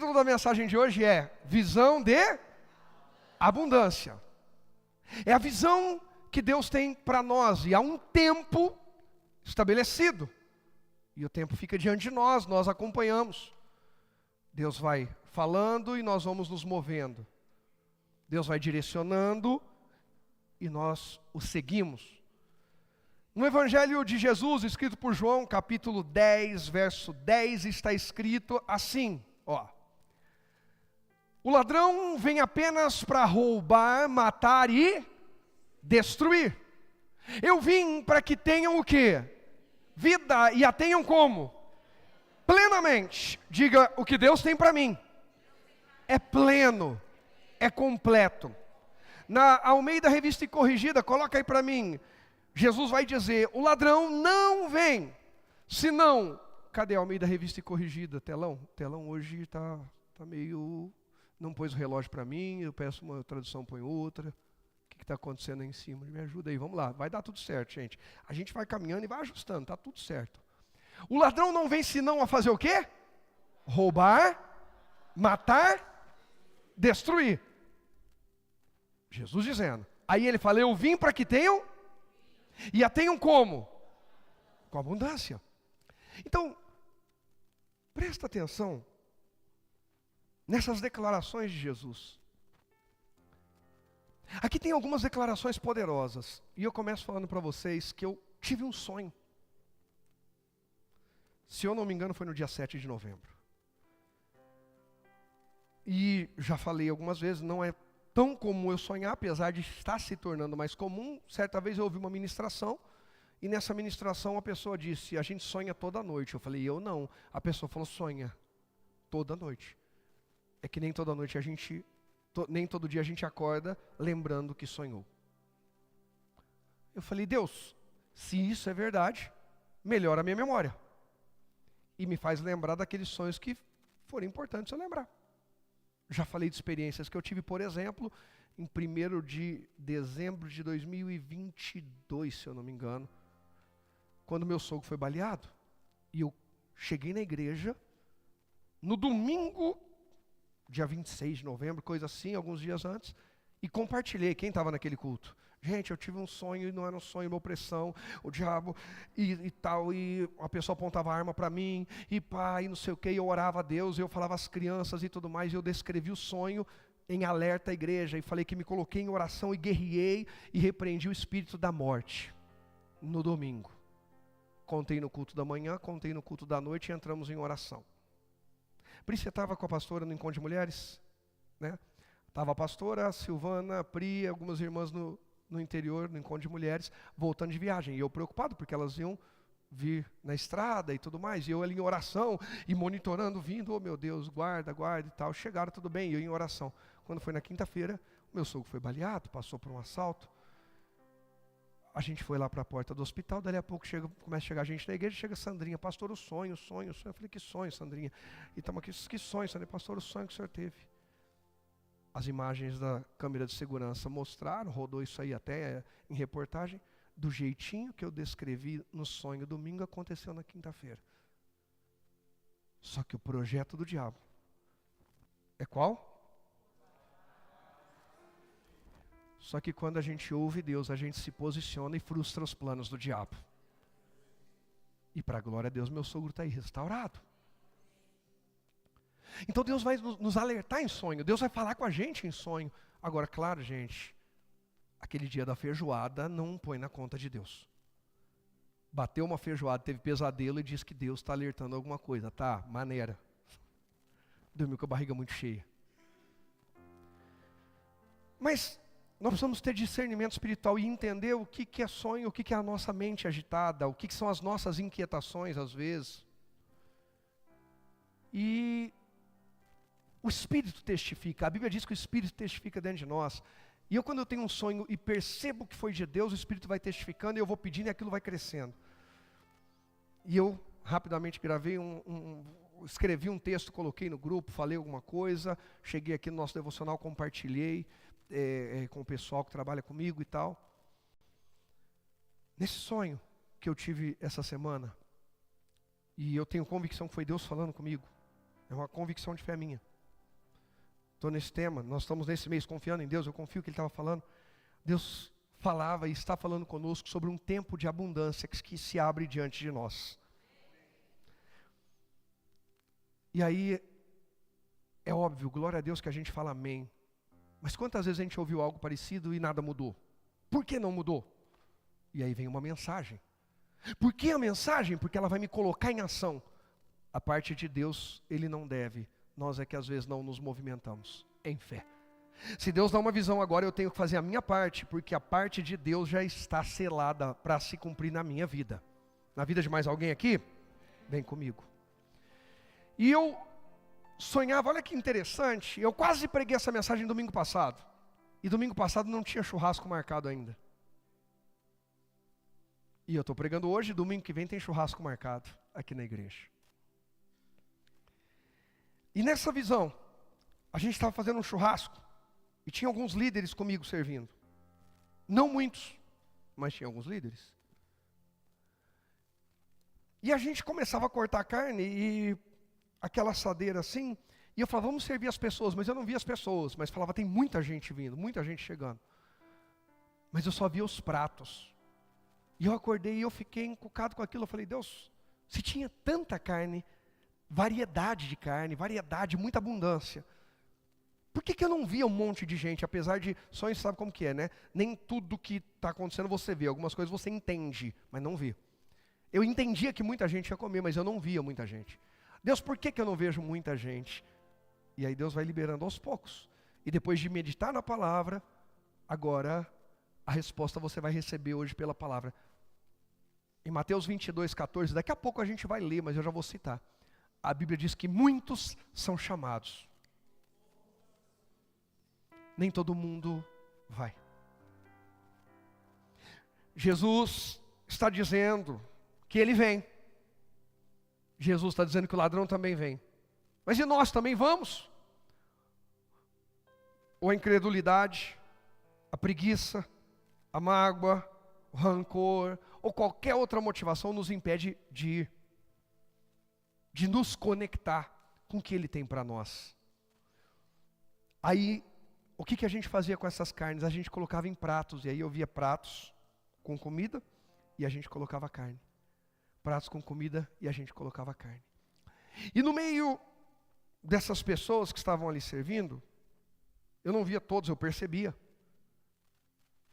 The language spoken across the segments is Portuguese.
título da mensagem de hoje é Visão de Abundância. É a visão que Deus tem para nós, e há um tempo estabelecido. E o tempo fica diante de nós acompanhamos. Deus vai falando e nós vamos nos movendo. Deus vai direcionando e nós o seguimos. No Evangelho de Jesus, escrito por João, capítulo 10, verso 10, está escrito assim, ó. O ladrão vem apenas para roubar, matar e destruir. Eu vim para que tenham o quê? Vida, e a tenham como? Plenamente. Diga, o que Deus tem para mim é pleno, é completo. Na Almeida Revista e Corrigida, coloca aí para mim, Jesus vai dizer, o ladrão não vem, senão, cadê a Almeida Revista e Corrigida? Telão? Telão hoje está meio, não pôs o relógio para mim, eu peço uma tradução, põe outra. O que está acontecendo aí em cima? Me ajuda aí, vamos lá, vai dar tudo certo, gente. A gente vai caminhando e vai ajustando, está tudo certo. O ladrão não vem senão a fazer o quê? Roubar, matar, destruir. Jesus dizendo. Aí ele fala, eu vim para que tenham, e a tenham como? Com abundância. Então, presta atenção nessas declarações de Jesus. Aqui tem algumas declarações poderosas, e eu começo falando para vocês que eu tive um sonho. Se eu não me engano, foi no dia 7 de novembro. E já falei algumas vezes, não é tão comum eu sonhar, apesar de estar se tornando mais comum. Certa vez eu ouvi uma ministração, e nessa ministração a pessoa disse, a gente sonha toda noite. Eu falei, eu não. A pessoa falou, sonha toda noite. É que nem toda noite nem todo dia a gente acorda lembrando que sonhou. Eu falei, Deus, se isso é verdade, melhora a minha memória. E me faz lembrar daqueles sonhos que foram importantes eu lembrar. Já falei de experiências que eu tive, por exemplo, em 1º de dezembro de 2022, se eu não me engano, quando meu sogro foi baleado. E eu cheguei na igreja, no domingo, dia 26 de novembro, coisa assim, alguns dias antes, e compartilhei, quem estava naquele culto. Gente, eu tive um sonho, e não era um sonho, uma opressão, o diabo e tal, e a pessoa apontava a arma para mim, e pá, e não sei o que, e eu orava a Deus, e eu falava às crianças e tudo mais, e eu descrevi o sonho em alerta à igreja, e falei que me coloquei em oração, e guerriei, e repreendi o espírito da morte, no domingo. Contei no culto da manhã, contei no culto da noite, e entramos em oração. Pri, você estava com a pastora no Encontro de Mulheres? Né? Estava a pastora, a Silvana, a Pri, algumas irmãs no interior, no Encontro de Mulheres, voltando de viagem. E eu preocupado, porque elas iam vir na estrada e tudo mais. E eu ali em oração, e monitorando, vindo, oh meu Deus, guarda e tal. Chegaram, tudo bem, e eu em oração. Quando foi na quinta-feira, meu sogro foi baleado, passou por um assalto. A gente foi lá para a porta do hospital, dali a pouco começa a chegar gente na igreja, chega a Sandrinha, pastor, o sonho. Eu falei, que sonho, Sandrinha? E estamos aqui, que sonho, Sandrinha? Pastor, o sonho que o senhor teve. As imagens da câmera de segurança mostraram, rodou isso aí até em reportagem, do jeitinho que eu descrevi no sonho domingo, aconteceu na quinta-feira. Só que o projeto do diabo é qual? Só que quando a gente ouve Deus, a gente se posiciona e frustra os planos do diabo. E para a glória a Deus, meu sogro está aí restaurado. Então Deus vai nos alertar em sonho, Deus vai falar com a gente em sonho. Agora, claro, gente, aquele dia da feijoada não põe na conta de Deus. Bateu uma feijoada, teve pesadelo e diz que Deus está alertando alguma coisa. Tá, maneira. Dormiu com a barriga muito cheia. Mas nós precisamos ter discernimento espiritual e entender o que é sonho, o que é a nossa mente agitada, o que são as nossas inquietações às vezes. E o Espírito testifica, a Bíblia diz que o Espírito testifica dentro de nós. E quando eu tenho um sonho e percebo que foi de Deus, o Espírito vai testificando e eu vou pedindo e aquilo vai crescendo. E eu rapidamente escrevi um texto, coloquei no grupo, falei alguma coisa, cheguei aqui no nosso devocional, compartilhei com o pessoal que trabalha comigo e tal. Nesse sonho que eu tive essa semana, e eu tenho convicção que foi Deus falando comigo, é uma convicção de fé minha. estou nesse tema, nós estamos nesse mês confiando em Deus, eu confio que Ele estava falando. Deus falava e está falando conosco sobre um tempo de abundância que se abre diante de nós. E aí, é óbvio, glória a Deus que a gente fala amém. Mas quantas vezes a gente ouviu algo parecido e nada mudou? Por que não mudou? E aí vem uma mensagem. Por que a mensagem? Porque ela vai me colocar em ação. A parte de Deus, Ele não deve. Nós é que às vezes não nos movimentamos em fé. Se Deus dá uma visão agora, eu tenho que fazer a minha parte, porque a parte de Deus já está selada para se cumprir na minha vida. Na vida de mais alguém aqui? Vem comigo. E eu sonhava, olha que interessante, eu quase preguei essa mensagem domingo passado. E domingo passado não tinha churrasco marcado ainda. E eu estou pregando hoje, domingo que vem tem churrasco marcado aqui na igreja. E nessa visão, a gente estava fazendo um churrasco. E tinha alguns líderes comigo servindo. Não muitos, mas tinha alguns líderes. E a gente começava a cortar a carne e aquela assadeira assim. E eu falava, vamos servir as pessoas. Mas eu não via as pessoas. Mas falava, tem muita gente vindo, muita gente chegando. Mas eu só via os pratos. E eu acordei e eu fiquei encucado com aquilo. Eu falei, Deus, se tinha tanta carne, variedade de carne, variedade, muita abundância. Por que eu não via um monte de gente, apesar de, só sabe como que é, né? Nem tudo que está acontecendo você vê, algumas coisas você entende, mas não vê. Eu entendia que muita gente ia comer, mas eu não via muita gente. Deus, por que eu não vejo muita gente? E aí Deus vai liberando aos poucos. E depois de meditar na palavra, agora a resposta você vai receber hoje pela palavra. Em Mateus 22, 14, daqui a pouco a gente vai ler, mas eu já vou citar. A Bíblia diz que muitos são chamados. Nem todo mundo vai. Jesus está dizendo que Ele vem. Jesus está dizendo que o ladrão também vem. Mas e nós também vamos? Ou a incredulidade, a preguiça, a mágoa, o rancor, ou qualquer outra motivação nos impede de ir. De nos conectar com o que Ele tem para nós. Aí, o que a gente fazia com essas carnes? A gente colocava em pratos, e aí eu via pratos com comida, e a gente colocava carne. Pratos com comida, e a gente colocava carne. E no meio dessas pessoas que estavam ali servindo, eu não via todos, eu percebia.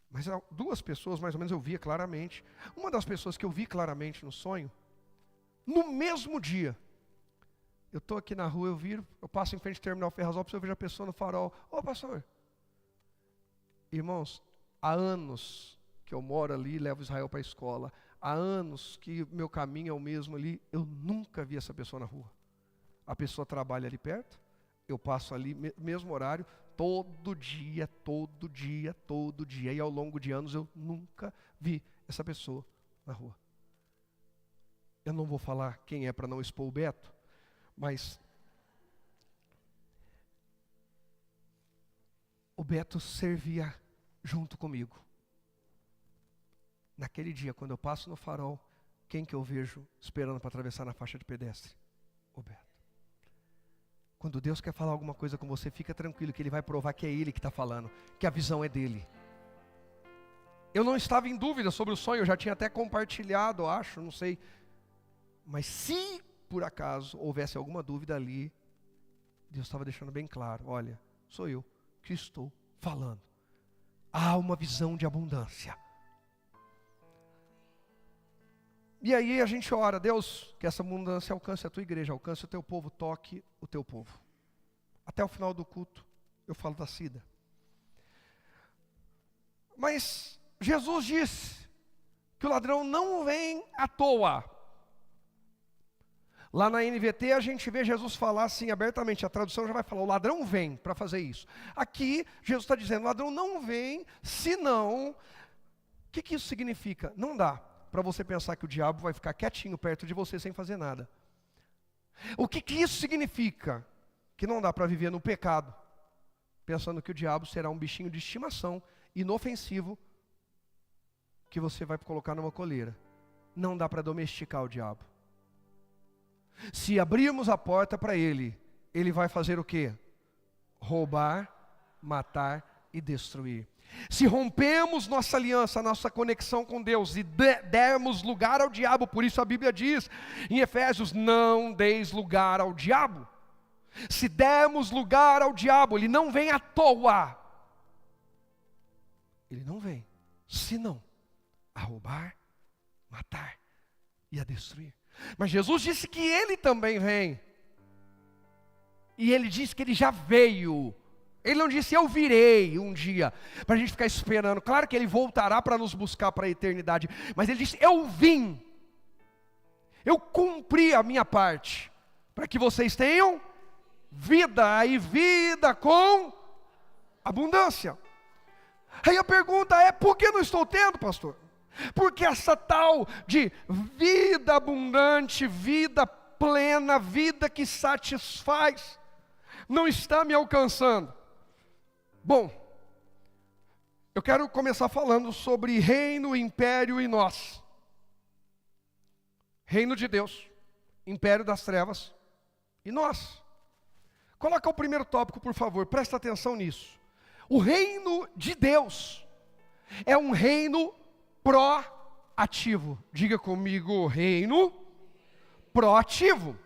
Mas duas pessoas, mais ou menos, eu via claramente. Uma das pessoas que eu vi claramente no sonho, no mesmo dia, eu estou aqui na rua, eu viro, eu passo em frente ao terminal Ferrazópolis, eu vejo a pessoa no farol. Ô pastor, irmãos, há anos que eu moro ali, levo Israel para a escola. Há anos que meu caminho é o mesmo ali, eu nunca vi essa pessoa na rua. A pessoa trabalha ali perto, eu passo ali, mesmo horário, todo dia. E ao longo de anos eu nunca vi essa pessoa na rua. Eu não vou falar quem é para não expor o Beto, mas o Beto servia junto comigo. Naquele dia, quando eu passo no farol, quem que eu vejo esperando para atravessar na faixa de pedestre? O Beto. Quando Deus quer falar alguma coisa com você, fica tranquilo que Ele vai provar que é Ele que está falando, que a visão é dEle. Eu não estava em dúvida sobre o sonho, eu já tinha até compartilhado, acho, não sei. Mas se por acaso houvesse alguma dúvida ali, Deus estava deixando bem claro, olha, sou eu que estou falando. Há uma visão de abundância. E aí a gente ora, Deus, que essa abundância alcance a tua igreja, alcance o teu povo, toque o teu povo. Até o final do culto, eu falo da Cida. Mas Jesus disse que o ladrão não vem à toa. Lá na NVT a gente vê Jesus falar assim abertamente, a tradução já vai falar, o ladrão vem para fazer isso. Aqui, Jesus está dizendo, o ladrão não vem, senão, o que isso significa? Não dá para você pensar que o diabo vai ficar quietinho perto de você sem fazer nada. O que isso significa? Que não dá para viver no pecado, pensando que o diabo será um bichinho de estimação, inofensivo, que você vai colocar numa coleira. Não dá para domesticar o diabo. Se abrirmos a porta para ele, ele vai fazer o quê? roubar, matar e destruir. Se rompemos nossa aliança, nossa conexão com Deus e dermos lugar ao diabo, por isso a Bíblia diz em Efésios, não deis lugar ao diabo. Se dermos lugar ao diabo, ele não vem à toa. Ele não vem, senão a roubar, matar e a destruir. Mas Jesus disse que ele também vem. E ele disse que ele já veio. Ele não disse eu virei um dia, para a gente ficar esperando. Claro que ele voltará para nos buscar para a eternidade. Mas ele disse eu vim. Eu cumpri a minha parte. Para que vocês tenham vida, e vida com abundância. Aí a pergunta é, por que não estou tendo, pastor? Porque essa tal de vida abundante, vida plena, vida que satisfaz, não está me alcançando. Bom, eu quero começar falando sobre reino, império e nós. Reino de Deus, império das trevas e nós. Coloca o primeiro tópico, por favor, presta atenção nisso. O reino de Deus é um reino proativo. Diga comigo, reino proativo.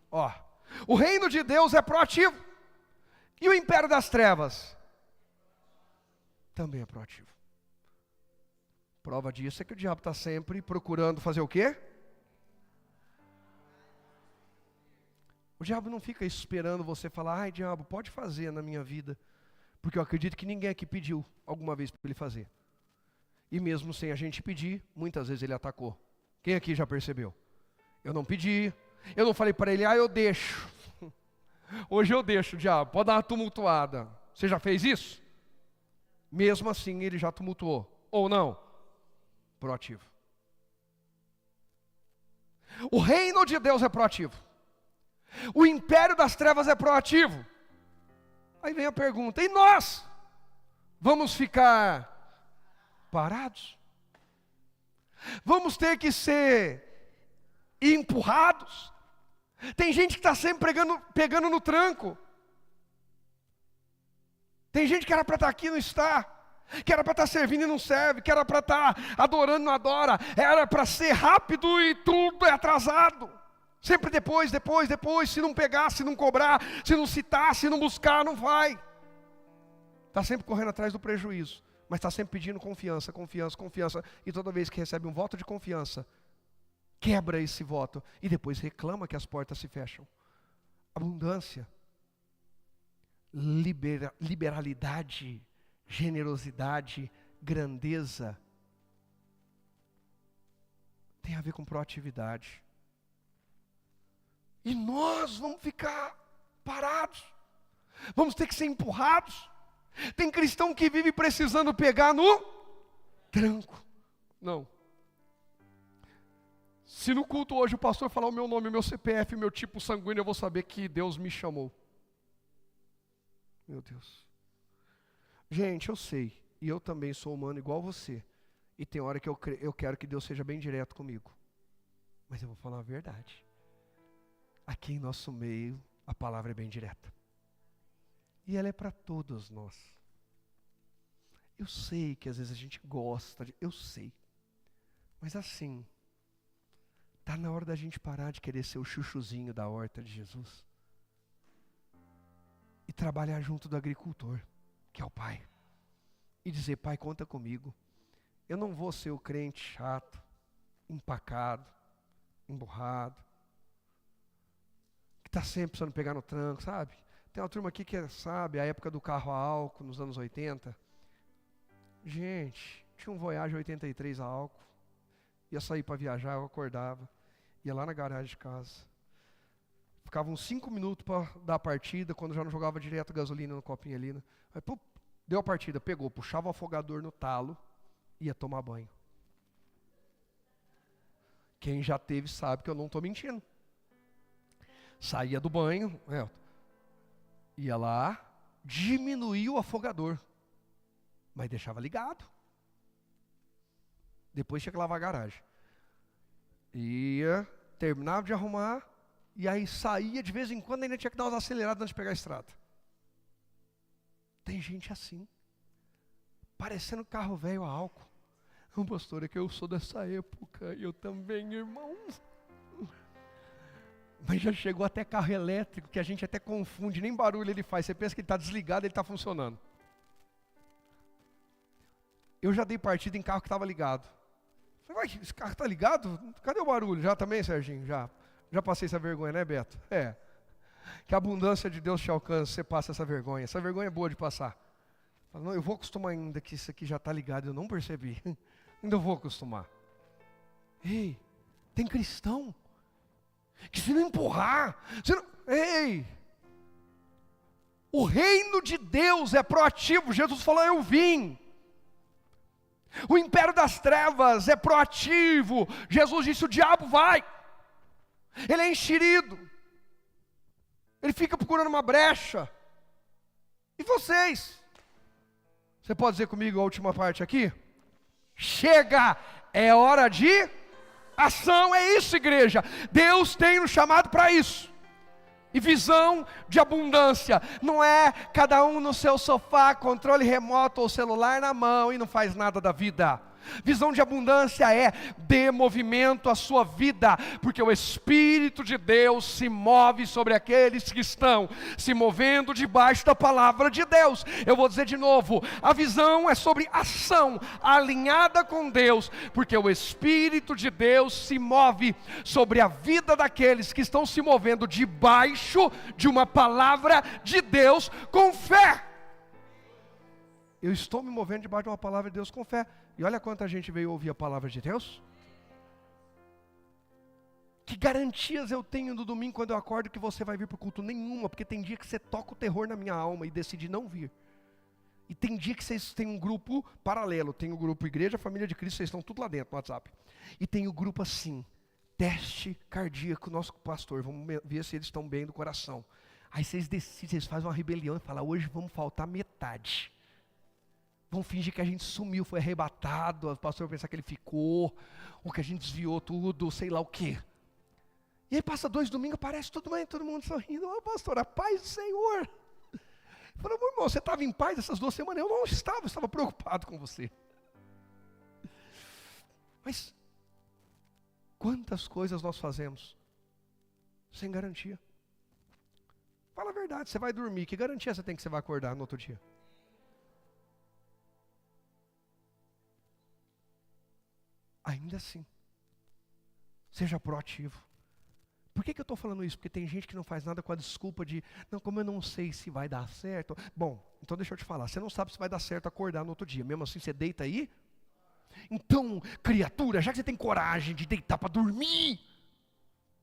Ó, o reino de Deus é proativo. E o império das trevas também é proativo. Prova disso é que o diabo está sempre procurando fazer o quê? O diabo não fica esperando você falar, ai diabo, pode fazer na minha vida. Porque eu acredito que ninguém aqui pediu alguma vez para ele fazer. E mesmo sem a gente pedir, muitas vezes ele atacou. Quem aqui já percebeu? Eu não pedi, eu não falei para ele, eu deixo. Hoje eu deixo, diabo, pode dar uma tumultuada. Você já fez isso? Mesmo assim ele já tumultuou. Ou não? Proativo. O reino de Deus é proativo. O império das trevas é proativo. Aí vem a pergunta, e nós? Vamos ficar parados? Vamos ter que ser empurrados? Tem gente que está sempre pegando no tranco. Tem gente que era para estar aqui e não está. Que era para estar servindo e não serve. Que era para estar adorando e não adora. Era para ser rápido e tudo é atrasado. Sempre depois. Se não pegar, se não cobrar, se não citar, se não buscar, não vai. Está sempre correndo atrás do prejuízo. Mas está sempre pedindo confiança. E toda vez que recebe um voto de confiança, quebra esse voto e depois reclama que as portas se fecham. Abundância, liberalidade, generosidade, grandeza, tem a ver com proatividade. E nós vamos ficar parados, vamos ter que ser empurrados. Tem cristão que vive precisando pegar no tranco. Não. Se no culto hoje o pastor falar o meu nome, o meu CPF, o meu tipo sanguíneo, eu vou saber que Deus me chamou. Meu Deus. Gente, eu sei, e eu também sou humano igual você. E tem hora que eu quero que Deus seja bem direto comigo. Mas eu vou falar a verdade. Aqui em nosso meio, a palavra é bem direta. E ela é para todos nós. Eu sei que às vezes a gente gosta, eu sei. Mas assim, está na hora da gente parar de querer ser o chuchuzinho da horta de Jesus. E trabalhar junto do agricultor, que é o Pai. E dizer, Pai, conta comigo. Eu não vou ser o crente chato, empacado, emburrado, que está sempre precisando pegar no tranco, sabe? Tem uma turma aqui que sabe, a época do carro a álcool, nos anos 80. Gente, tinha um Voyage 83 a álcool. Ia sair para viajar, eu acordava. Ia lá na garagem de casa. Ficava uns 5 minutos para dar a partida, quando já não jogava direto gasolina no copinho ali. Né? Aí, pô, deu a partida, pegou, puxava o afogador no talo, ia tomar banho. Quem já teve sabe que eu não estou mentindo. Saía do banho, ia lá, diminuía o afogador, mas deixava ligado. Depois tinha que lavar a garagem. Ia, terminava de arrumar, e aí saía de vez em quando, ainda tinha que dar umas aceleradas antes de pegar a estrada. Tem gente assim, parecendo carro velho a álcool. Não, pastor, é que eu sou dessa época, eu também, irmão. Mas já chegou até carro elétrico, que a gente até confunde, nem barulho ele faz. Você pensa que ele está desligado, ele está funcionando. Eu já dei partida em carro que estava ligado. Falei, vai, esse carro está ligado? Cadê o barulho? Já também, Serginho? Já passei essa vergonha, né, Beto? É. Que a abundância de Deus te alcance, você passa essa vergonha. Essa vergonha é boa de passar. Fala, não, eu vou acostumar ainda que isso aqui já está ligado, eu não percebi. Ainda vou acostumar. Ei, tem cristão que se não empurrar, ei, o reino de Deus é proativo. Jesus falou, eu vim. O império das trevas é proativo. Jesus disse, o diabo vai. Ele é enxerido. Ele fica procurando uma brecha. E vocês? Você pode dizer comigo a última parte aqui? Chega, é hora de ação, é isso, igreja. Deus tem nos chamado para isso. E visão de abundância não é cada um no seu sofá, controle remoto ou celular na mão e não faz nada da vida. Visão de abundância é dê movimento à sua vida, porque o Espírito de Deus se move sobre aqueles que estão se movendo debaixo da palavra de Deus. Eu vou dizer de novo, a visão é sobre ação alinhada com Deus, porque o Espírito de Deus se move sobre a vida daqueles que estão se movendo debaixo de uma palavra de Deus com fé. Eu estou me movendo debaixo de uma palavra de Deus com fé. E olha quanta gente veio ouvir a palavra de Deus. Que garantias eu tenho no domingo quando eu acordo que você vai vir para o culto? Nenhuma, porque tem dia que você toca o terror na minha alma e decide não vir. E tem dia que vocês têm um grupo paralelo. Tem o grupo Igreja, Família de Cristo, vocês estão tudo lá dentro no WhatsApp. E tem o grupo assim, teste cardíaco, nosso pastor, vamos ver se eles estão bem do coração. Aí vocês decidem, vocês fazem uma rebelião e falam, hoje vamos faltar metade. Vão fingir que a gente sumiu, foi arrebatado, o pastor vai pensar que ele ficou, ou que a gente desviou tudo, sei lá o quê. E aí passa 2 domingos, aparece todo mundo sorrindo. Ô pastor, a paz do Senhor. Falei, meu irmão, você estava em paz essas 2 semanas? Eu não estava, eu estava preocupado com você. Mas, quantas coisas nós fazemos sem garantia? Fala a verdade, você vai dormir, que garantia você tem que você vai acordar no outro dia? Ainda assim, seja proativo. Por que eu estou falando isso? Porque tem gente que não faz nada com a desculpa de, não, como eu não sei se vai dar certo. Bom, então deixa eu te falar, você não sabe se vai dar certo acordar no outro dia, mesmo assim você deita aí? Então, criatura, já que você tem coragem de deitar para dormir,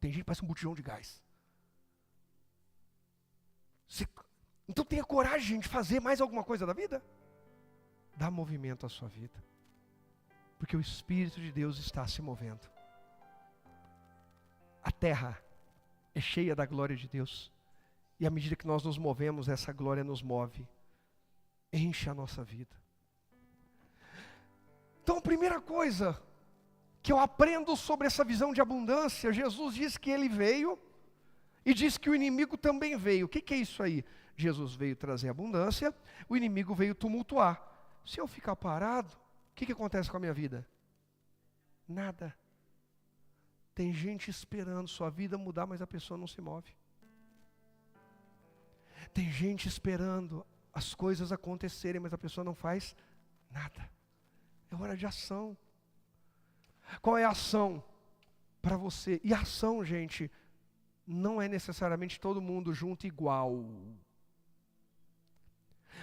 tem gente que parece um botijão de gás. Então tenha coragem de fazer mais alguma coisa da vida. Dá movimento à sua vida. Porque o Espírito de Deus está se movendo. A terra é cheia da glória de Deus. E à medida que nós nos movemos, essa glória nos move. Enche a nossa vida. Então a primeira coisa que eu aprendo sobre essa visão de abundância, Jesus diz que ele veio e diz que o inimigo também veio. O que é isso aí? Jesus veio trazer abundância, o inimigo veio tumultuar. Se eu ficar parado, o que acontece com a minha vida? Nada. Tem gente esperando sua vida mudar, mas a pessoa não se move. Tem gente esperando as coisas acontecerem, mas a pessoa não faz nada. É hora de ação. Qual é a ação para você? E a ação, gente, não é necessariamente todo mundo junto igual.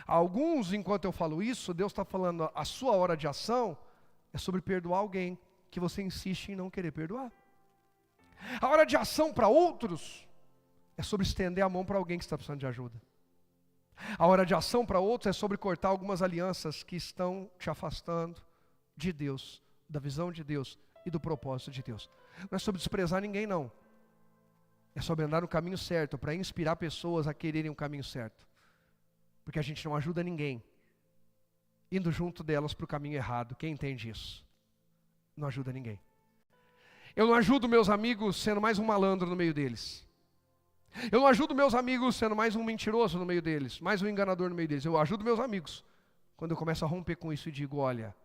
Alguns, enquanto eu falo isso, Deus está falando, a sua hora de ação é sobre perdoar alguém que você insiste em não querer perdoar. A hora de ação para outros é sobre estender a mão para alguém que está precisando de ajuda. A hora de ação para outros é sobre cortar algumas alianças que estão te afastando de Deus, da visão de Deus e do propósito de Deus. Não é sobre desprezar ninguém, não. É sobre andar no caminho certo, para inspirar pessoas a quererem o caminho certo. Porque a gente não ajuda ninguém indo junto delas para o caminho errado. Quem entende isso? Não ajuda ninguém. Eu não ajudo meus amigos sendo mais um malandro no meio deles. Eu não ajudo meus amigos sendo mais um mentiroso no meio deles, mais um enganador no meio deles. Eu ajudo meus amigos quando eu começo a romper com isso e digo, olha,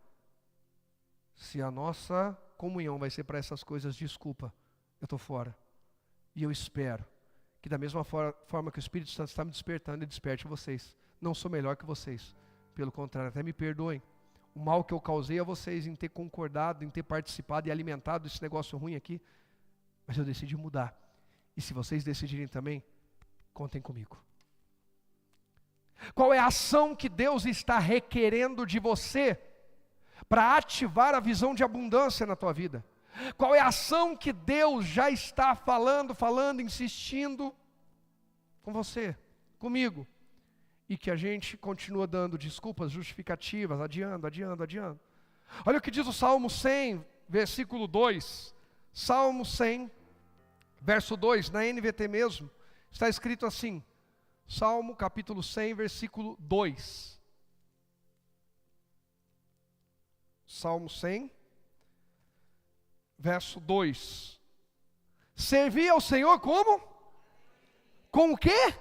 se a nossa comunhão vai ser para essas coisas, desculpa, eu estou fora. E eu espero que da mesma forma que o Espírito Santo está me despertando, ele desperte vocês. Não sou melhor que vocês. Pelo contrário, até me perdoem. O mal que eu causei a vocês em ter concordado, em ter participado e alimentado esse negócio ruim aqui. Mas eu decidi mudar. E se vocês decidirem também, contem comigo. Qual é a ação que Deus está requerendo de você para ativar a visão de abundância na tua vida? Qual é a ação que Deus já está falando, insistindo com você, comigo? E que a gente continua dando desculpas justificativas, adiando. Olha o que diz o Salmo 100, versículo 2. Salmo 100, verso 2, na NVT mesmo, está escrito assim. Salmo capítulo 100, versículo 2. Salmo 100, verso 2. Servir ao Senhor como? Com o quê?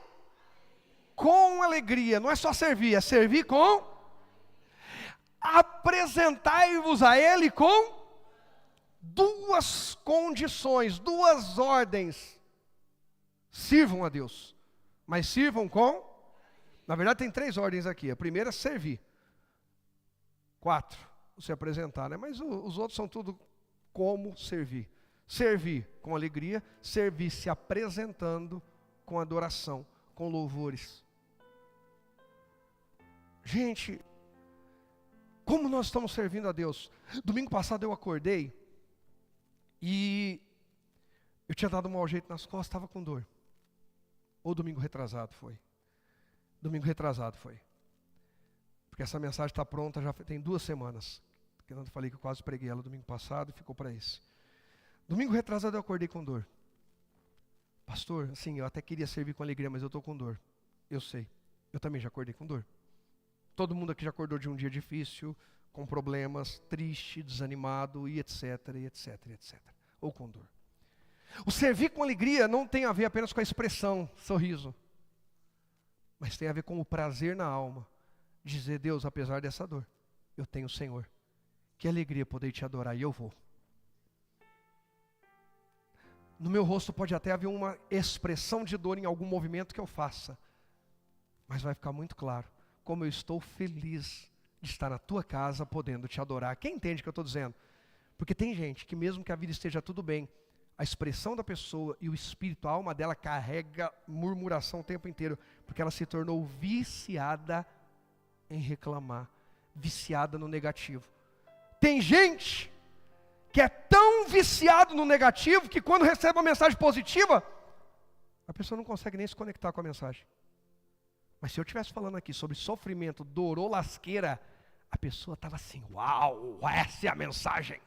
Com alegria. Não é só servir, é servir com? Apresentai-vos a Ele com duas condições, duas ordens. Sirvam a Deus, mas sirvam com? Na verdade tem 3 ordens aqui. A primeira é servir. 4, se apresentar, né? Mas os outros são tudo como servir. Servir com alegria, servir se apresentando com adoração, com louvores. Gente, como nós estamos servindo a Deus? Domingo passado eu acordei e eu tinha dado um mau jeito nas costas, estava com dor. Ou domingo retrasado foi. Domingo retrasado foi. Porque essa mensagem está pronta já tem 2 semanas. Porque eu falei que eu quase preguei ela domingo passado e ficou para esse. Domingo retrasado eu acordei com dor. Pastor, assim, eu até queria servir com alegria, mas eu estou com dor. Eu sei. Eu também já acordei com dor. Todo mundo aqui já acordou de um dia difícil, com problemas, triste, desanimado e etc. Ou com dor. O servir com alegria não tem a ver apenas com a expressão, sorriso. Mas tem a ver com o prazer na alma. Dizer, Deus, apesar dessa dor, eu tenho o Senhor. Que alegria poder te adorar e eu vou. No meu rosto pode até haver uma expressão de dor em algum movimento que eu faça. Mas vai ficar muito claro como eu estou feliz de estar na tua casa podendo te adorar. Quem entende o que eu estou dizendo? Porque tem gente que mesmo que a vida esteja tudo bem, a expressão da pessoa e o espírito, a alma dela carrega murmuração o tempo inteiro, porque ela se tornou viciada em reclamar, viciada no negativo. Tem gente que é tão viciado no negativo que quando recebe uma mensagem positiva, a pessoa não consegue nem se conectar com a mensagem. Mas se eu estivesse falando aqui sobre sofrimento, dor ou lasqueira, a pessoa estava assim, uau, essa é a mensagem.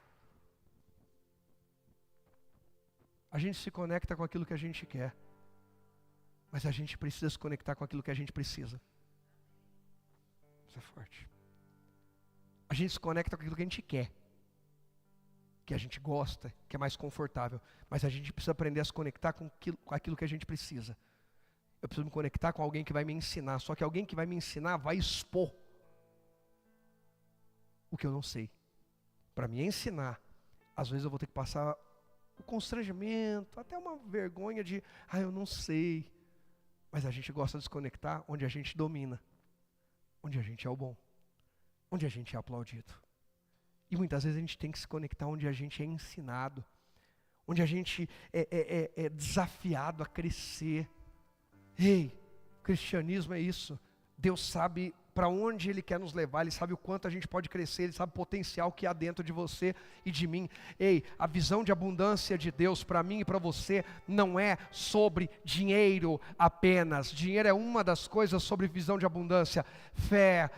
A gente se conecta com aquilo que a gente quer, mas a gente precisa se conectar com aquilo que a gente precisa. Isso é forte. A gente se conecta com aquilo que a gente quer, que a gente gosta, que é mais confortável, mas a gente precisa aprender a se conectar com aquilo que a gente precisa. Eu preciso me conectar com alguém que vai me ensinar, só que alguém que vai me ensinar vai expor o que eu não sei. Para me ensinar, às vezes eu vou ter que passar o constrangimento, até uma vergonha de, eu não sei. Mas a gente gosta de se conectar onde a gente domina, onde a gente é o bom, onde a gente é aplaudido. E muitas vezes a gente tem que se conectar onde a gente é ensinado, onde a gente é desafiado a crescer. Ei, cristianismo é isso. Deus sabe para onde Ele quer nos levar, Ele sabe o quanto a gente pode crescer, Ele sabe o potencial que há dentro de você e de mim. Ei, a visão de abundância de Deus para mim e para você não é sobre dinheiro apenas. Dinheiro é uma das coisas sobre visão de abundância. Fé,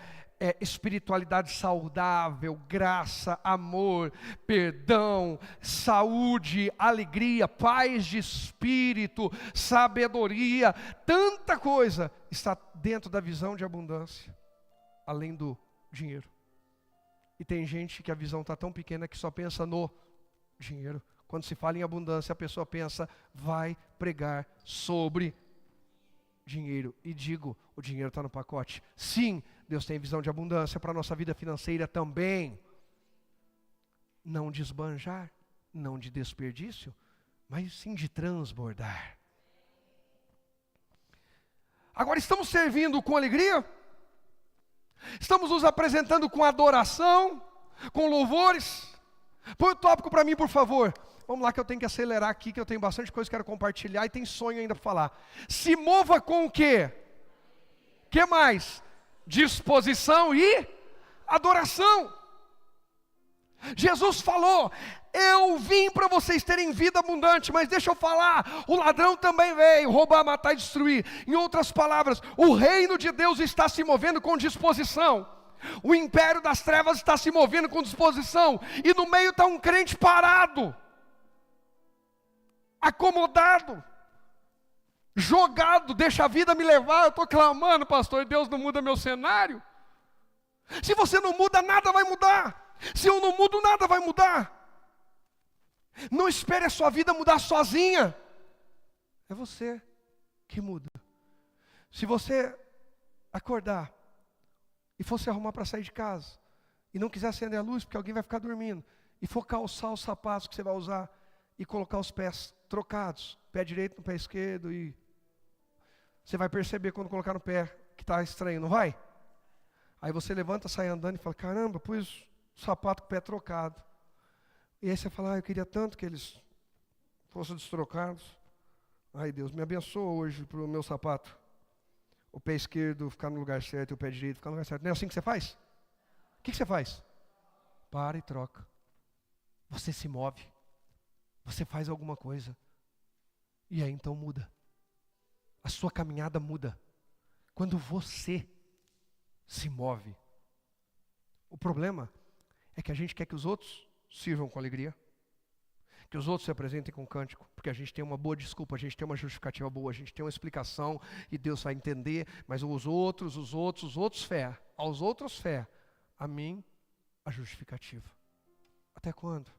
espiritualidade saudável, graça, amor, perdão, saúde, alegria, paz de espírito, sabedoria, tanta coisa está dentro da visão de abundância, além do dinheiro. E tem gente que a visão está tão pequena que só pensa no dinheiro. Quando se fala em abundância, a pessoa pensa, vai pregar sobre dinheiro. E digo, o dinheiro está no pacote. Sim, Deus tem visão de abundância para a nossa vida financeira também. Não de esbanjar, não de desperdício, mas sim de transbordar. Agora, estamos servindo com alegria? Estamos nos apresentando com adoração, com louvores? Põe o tópico para mim, por favor. Vamos lá que eu tenho que acelerar aqui, que eu tenho bastante coisa que quero compartilhar e tem sonho ainda para falar. Se mova com o quê? Que mais? Disposição e adoração. Jesus falou, eu vim para vocês terem vida abundante, mas deixa eu falar, o ladrão também veio roubar, matar e destruir. Em outras palavras, o reino de Deus está se movendo com disposição. O império das trevas está se movendo com disposição. E no meio está um crente parado, acomodado, jogado, deixa a vida me levar. Eu estou clamando, pastor, Deus não muda meu cenário. Se você não muda, nada vai mudar. Se eu não mudo, nada vai mudar. Não espere a sua vida mudar sozinha. É você que muda. Se você acordar e for se arrumar para sair de casa e não quiser acender a luz porque alguém vai ficar dormindo, e for calçar os sapatos que você vai usar e colocar os pés trocados, pé direito no pé esquerdo, e você vai perceber quando colocar no pé que está estranho, não vai? Aí você levanta, sai andando e fala, caramba, pus o sapato com o pé trocado. E aí você fala, eu queria tanto que eles fossem destrocados. Ai, Deus, me abençoa hoje para o meu sapato. O pé esquerdo ficar no lugar certo e o pé direito ficar no lugar certo. Não é assim que você faz? O que você faz? Para e troca. Você se move. Você faz alguma coisa. E aí então muda. A sua caminhada muda. Quando você se move. O problema é que a gente quer que os outros sirvam com alegria, que os outros se apresentem com cântico, porque a gente tem uma boa desculpa, a gente tem uma justificativa boa, a gente tem uma explicação e Deus vai entender, mas os outros fé, aos outros fé, a mim a justificativa. Até quando?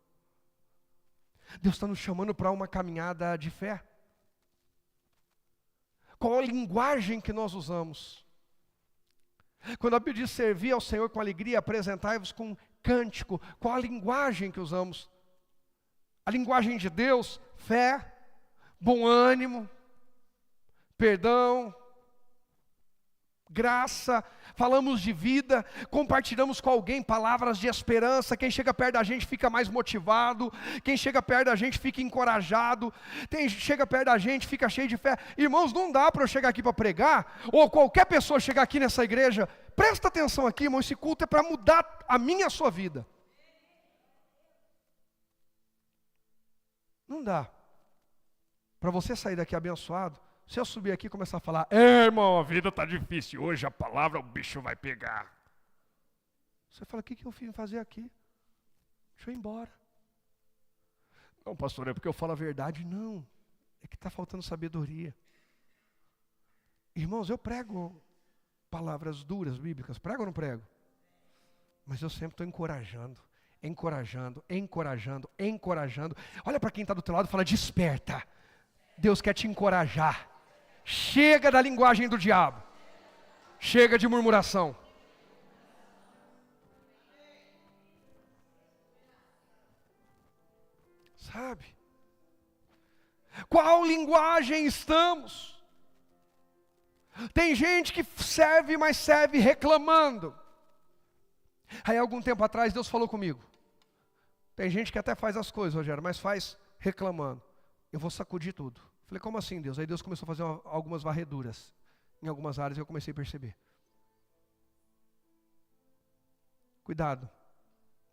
Deus está nos chamando para uma caminhada de fé. Qual a linguagem que nós usamos? Quando a Bíblia diz servir ao Senhor com alegria, apresentai-vos com cântico, qual a linguagem que usamos? A linguagem de Deus, fé, bom ânimo, perdão, graça, falamos de vida, compartilhamos com alguém palavras de esperança. Quem chega perto da gente fica mais motivado, quem chega perto da gente fica encorajado, quem chega perto da gente fica cheio de fé. Irmãos, não dá para eu chegar aqui para pregar, ou qualquer pessoa chegar aqui nessa igreja, presta atenção aqui, irmão, esse culto é para mudar a minha e a sua vida. Não dá para você sair daqui abençoado, se eu subir aqui e começar a falar, irmão, a vida está difícil, hoje a palavra o bicho vai pegar. Você fala, o que eu vim fazer aqui? Deixa eu ir embora. Não, pastor, é porque eu falo a verdade. Não, é que está faltando sabedoria. Irmãos, eu prego palavras duras, bíblicas, prego ou não prego? Mas eu sempre estou encorajando. Olha para quem está do teu lado e fala, desperta. Deus quer te encorajar. Chega da linguagem do diabo. Chega de murmuração. Sabe? Qual linguagem estamos? Tem gente que serve, mas serve reclamando. Aí algum tempo atrás Deus falou comigo. Tem gente que até faz as coisas, Rogério, mas faz reclamando. Eu vou sacudir tudo. Falei, como assim, Deus? Aí Deus começou a fazer algumas varreduras em algumas áreas e eu comecei a perceber. Cuidado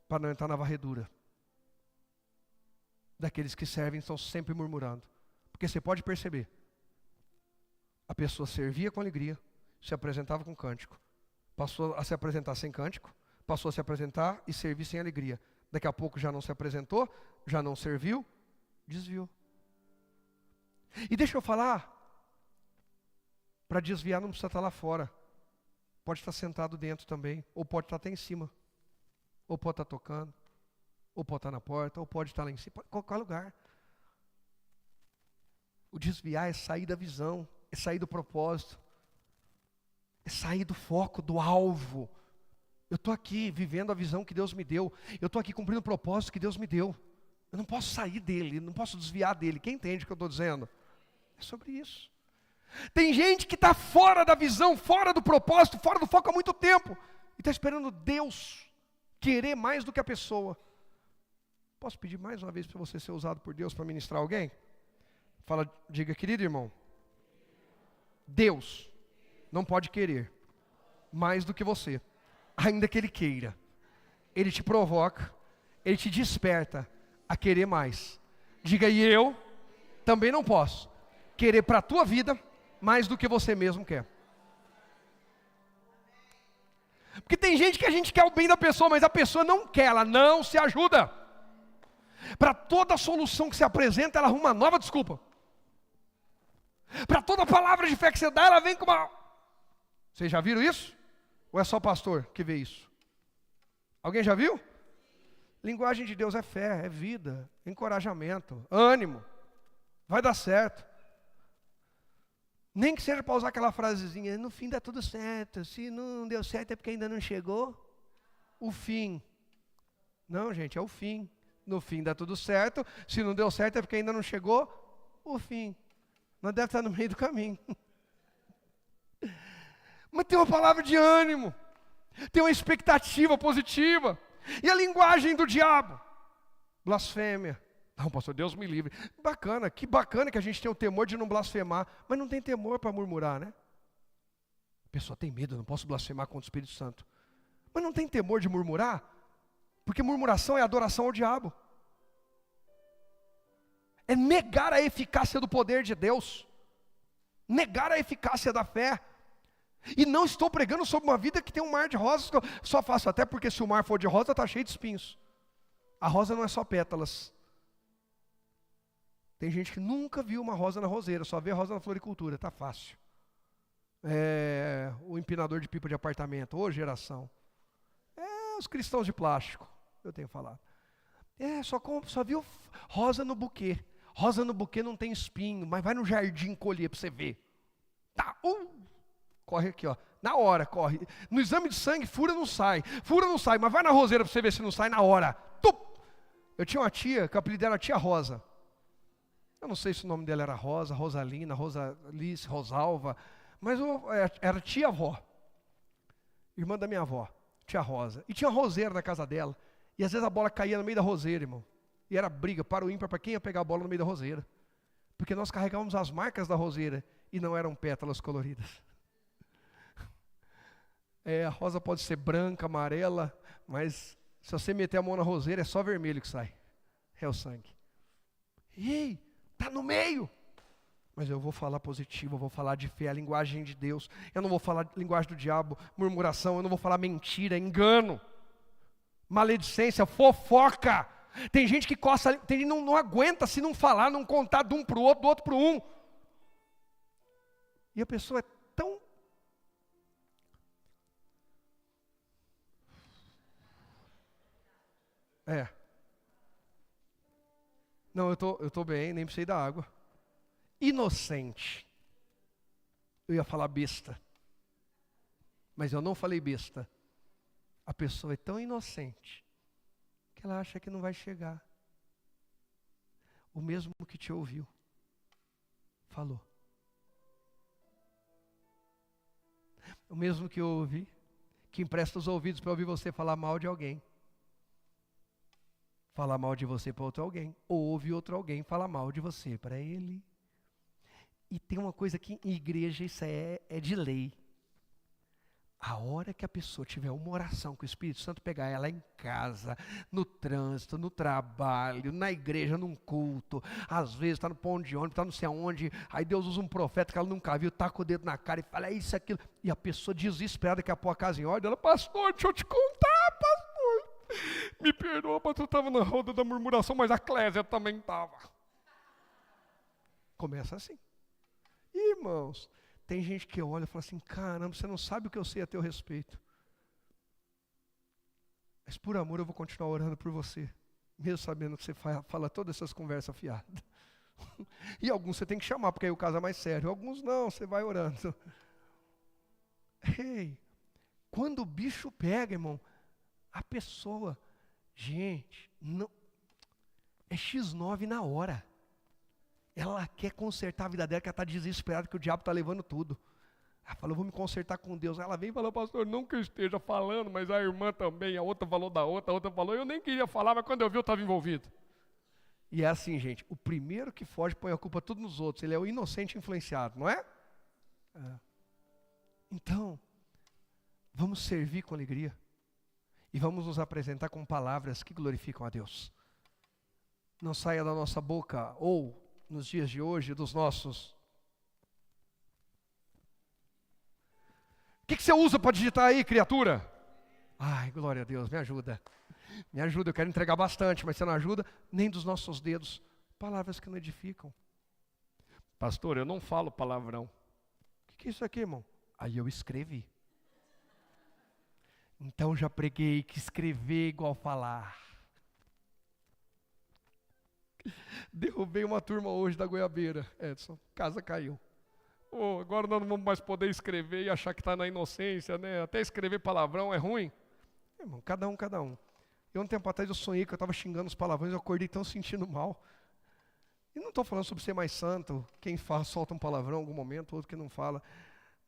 para não entrar na varredura daqueles que servem estão sempre murmurando. Porque você pode perceber, a pessoa servia com alegria, se apresentava com cântico, passou a se apresentar sem cântico, passou a se apresentar e servir sem alegria. Daqui a pouco já não se apresentou, já não serviu, desviou. E deixa eu falar, para desviar não precisa estar lá fora, pode estar sentado dentro também, ou pode estar até em cima, ou pode estar tocando. Ou pode estar na porta, ou pode estar lá em cima, pode, em qualquer lugar. O desviar é sair da visão, é sair do propósito, é sair do foco, do alvo. Eu estou aqui vivendo a visão que Deus me deu, eu estou aqui cumprindo o propósito que Deus me deu. Eu não posso sair dele, não posso desviar dele. Quem entende o que eu estou dizendo? É sobre isso. Tem gente que está fora da visão, fora do propósito, fora do foco há muito tempo. E está esperando Deus querer mais do que a pessoa. Posso pedir mais uma vez para você ser usado por Deus para ministrar alguém? Fala, diga, querido irmão. Deus não pode querer mais do que você. Ainda que Ele queira. Ele te provoca, Ele te desperta a querer mais. Diga, e eu também não posso querer para a tua vida mais do que você mesmo quer. Porque tem gente que a gente quer o bem da pessoa, mas a pessoa não quer, ela não se ajuda. Para toda solução que se apresenta, ela arruma uma nova desculpa. Para toda palavra de fé que você dá, ela vem com uma... Vocês já viram isso? Ou é só o pastor que vê isso? Alguém já viu? Linguagem de Deus é fé, é vida, encorajamento, ânimo. Vai dar certo. Nem que seja para usar aquela frasezinha, no fim dá tudo certo, se não deu certo é porque ainda não chegou o fim. Não, gente, é o fim. No fim dá tudo certo, se não deu certo é porque ainda não chegou o fim. Nós deve estar no meio do caminho. Mas tem uma palavra de ânimo, tem uma expectativa positiva. E a linguagem do diabo? Blasfêmia. Não, pastor, Deus me livre. Bacana, que bacana que a gente tem o temor de não blasfemar, mas não tem temor para murmurar, né? A pessoa tem medo, eu não posso blasfemar contra o Espírito Santo. Mas não tem temor de murmurar? Porque murmuração é adoração ao diabo. É negar a eficácia do poder de Deus. Negar a eficácia da fé. E não estou pregando sobre uma vida que tem um mar de rosas. Só faço até porque se o mar for de rosa, está cheio de espinhos. A rosa não é só pétalas. Tem gente que nunca viu uma rosa na roseira, só vê rosa na floricultura, tá fácil. O empinador de pipa de apartamento, ô geração. Os cristãos de plástico, eu tenho falado. Só viu rosa no buquê. Rosa no buquê não tem espinho, mas vai no jardim colher para você ver. Tá, corre aqui, ó. Na hora, corre. No exame de sangue, fura não sai, mas vai na roseira para você ver se não sai na hora. Eu tinha uma tia, que o apelido dela era Tia Rosa. Eu não sei se o nome dela era Rosa, Rosalina, Rosalice, Rosalva, mas era tia-avó, irmã da minha avó, tia Rosa. E tinha roseira na casa dela, e às vezes a bola caía no meio da roseira, irmão. E era briga para o ímpar, para quem ia pegar a bola no meio da roseira. Porque nós carregávamos as marcas da roseira, e não eram pétalas coloridas. A rosa pode ser branca, amarela, mas se você meter a mão na roseira, é só vermelho que sai. É o sangue. Ei! Está no meio. Mas eu vou falar positivo, eu vou falar de fé, a linguagem de Deus. Eu não vou falar linguagem do diabo, murmuração, eu não vou falar mentira, engano, maledicência, fofoca. Tem gente que coça, tem gente que não aguenta se não falar, não contar de um para o outro, do outro para um. E a pessoa é tão... Não, eu tô bem, nem precisei da água. Inocente. Eu ia falar besta. Mas eu não falei besta. A pessoa é tão inocente que ela acha que não vai chegar. O mesmo que te ouviu falou. O mesmo que eu ouvi, que empresta os ouvidos para ouvir você falar mal de alguém. Falar mal de você para outro alguém. Ou ouve outro alguém falar mal de você para ele. E tem uma coisa que em igreja isso é de lei. A hora que a pessoa tiver uma oração, que o Espírito Santo pegar ela em casa, no trânsito, no trabalho, na igreja, num culto, às vezes está no ponto de ônibus, está não sei aonde, aí Deus usa um profeta que ela nunca viu, taca o dedo na cara e fala, é isso, aquilo. E a pessoa desesperada que pôr a casa em ordem, ela, pastor, deixa eu te contar, pastor. Me perdoa, mas eu estava na roda da murmuração, mas a Clésia também estava. Começa assim. Irmãos, tem gente que olha e fala assim, caramba, você não sabe o que eu sei a teu respeito. Mas por amor eu vou continuar orando por você. mesmo sabendo que você fala todas essas conversas fiadas. E alguns você tem que chamar, porque aí o caso é mais sério. Alguns não, você vai orando. Ei, quando o bicho pega, irmão, a pessoa, gente, não, é X9 na hora. Ela quer consertar a vida dela, que ela está desesperada, que o diabo está levando tudo. Ela falou, vou me consertar com Deus. Ela vem e fala, pastor, não que eu esteja falando, mas a irmã também, a outra falou da outra, a outra falou, eu nem queria falar, mas quando eu vi eu estava envolvido. E é assim, gente, o primeiro que foge põe a culpa tudo nos outros, ele é o inocente influenciado, não é? Então, vamos servir com alegria e vamos nos apresentar com palavras que glorificam a Deus. Não saia da nossa boca, ou nos dias de hoje, dos nossos... O que você usa para digitar aí, criatura? Ai, glória a Deus, me ajuda. Me ajuda, eu quero entregar bastante, mas você não ajuda, nem dos nossos dedos. Palavras que não edificam. Pastor, eu não falo palavrão. O que é isso aqui, irmão? Aí eu escrevi. Então já preguei que escrever é igual falar. Derrubei uma turma hoje da Goiabeira, Edson, casa caiu. Agora nós não vamos mais poder escrever e achar que está na inocência, né? Até escrever palavrão é ruim. Irmão, cada um. Eu um tempo atrás eu sonhei que eu estava xingando os palavrões, eu acordei tão sentindo mal. E não estou falando sobre ser mais santo, quem fala, solta um palavrão em algum momento, outro que não fala.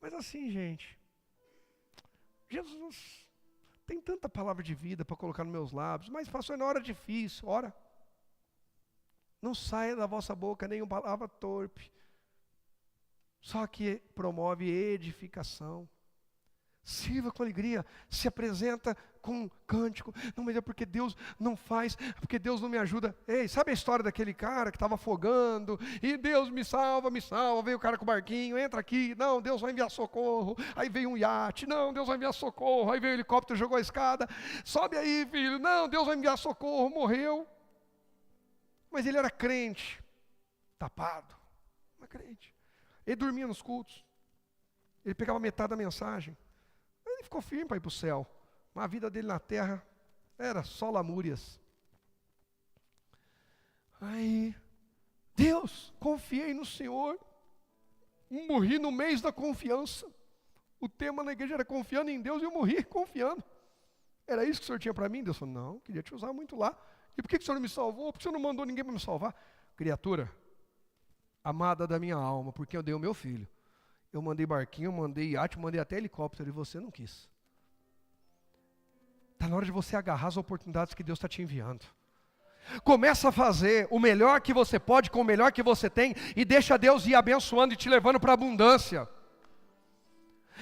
Mas assim, gente, Jesus tem tanta palavra de vida para colocar nos meus lábios, mas pastor, na hora difícil, ora. Não saia da vossa boca nenhuma palavra torpe, só que promove edificação. Sirva com alegria, se apresenta com cântico. Não, mas é porque Deus não faz, é porque Deus não me ajuda. Ei, sabe a história daquele cara que estava afogando, e Deus me salva, veio o cara com o barquinho, entra aqui, não, Deus vai enviar socorro, aí veio um iate, não, Deus vai enviar socorro, aí veio o helicóptero, jogou a escada, sobe aí filho, não, Deus vai enviar socorro, morreu. Mas ele era crente, tapado, mas crente. Ele dormia nos cultos, ele pegava metade da mensagem. Ele ficou firme para ir para o céu. Mas a vida dele na terra era só lamúrias. Aí, Deus, confiei no Senhor. Morri no mês da confiança. O tema na igreja era confiando em Deus e eu morri confiando. Era isso que o Senhor tinha para mim? Deus falou, não, queria te usar muito lá. E por que o Senhor não me salvou? Por que o Senhor não mandou ninguém para me salvar? Criatura, amada da minha alma, porque eu dei o meu filho. Eu mandei barquinho, eu mandei iate, eu mandei até helicóptero e você não quis. Está na hora de você agarrar as oportunidades que Deus está te enviando. Começa a fazer o melhor que você pode com o melhor que você tem e deixa Deus ir abençoando e te levando para a abundância.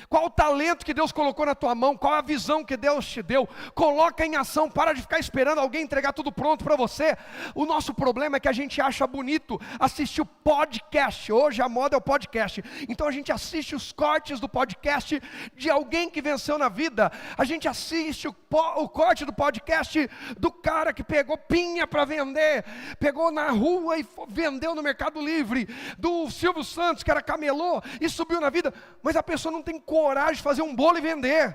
Qual o talento que Deus colocou na tua mão? Qual a visão que Deus te deu? Coloca em ação, para de ficar esperando alguém entregar tudo pronto para você. O nosso problema é que a gente acha bonito assistir o podcast. Hoje a moda é o podcast. Então a gente assiste os cortes do podcast de alguém que venceu na vida. A gente assiste o corte do podcast do cara que pegou pinha para vender, pegou na rua e vendeu no Mercado Livre, do Silvio Santos que era camelô e subiu na vida. Mas a pessoa não tem coragem de fazer um bolo e vender.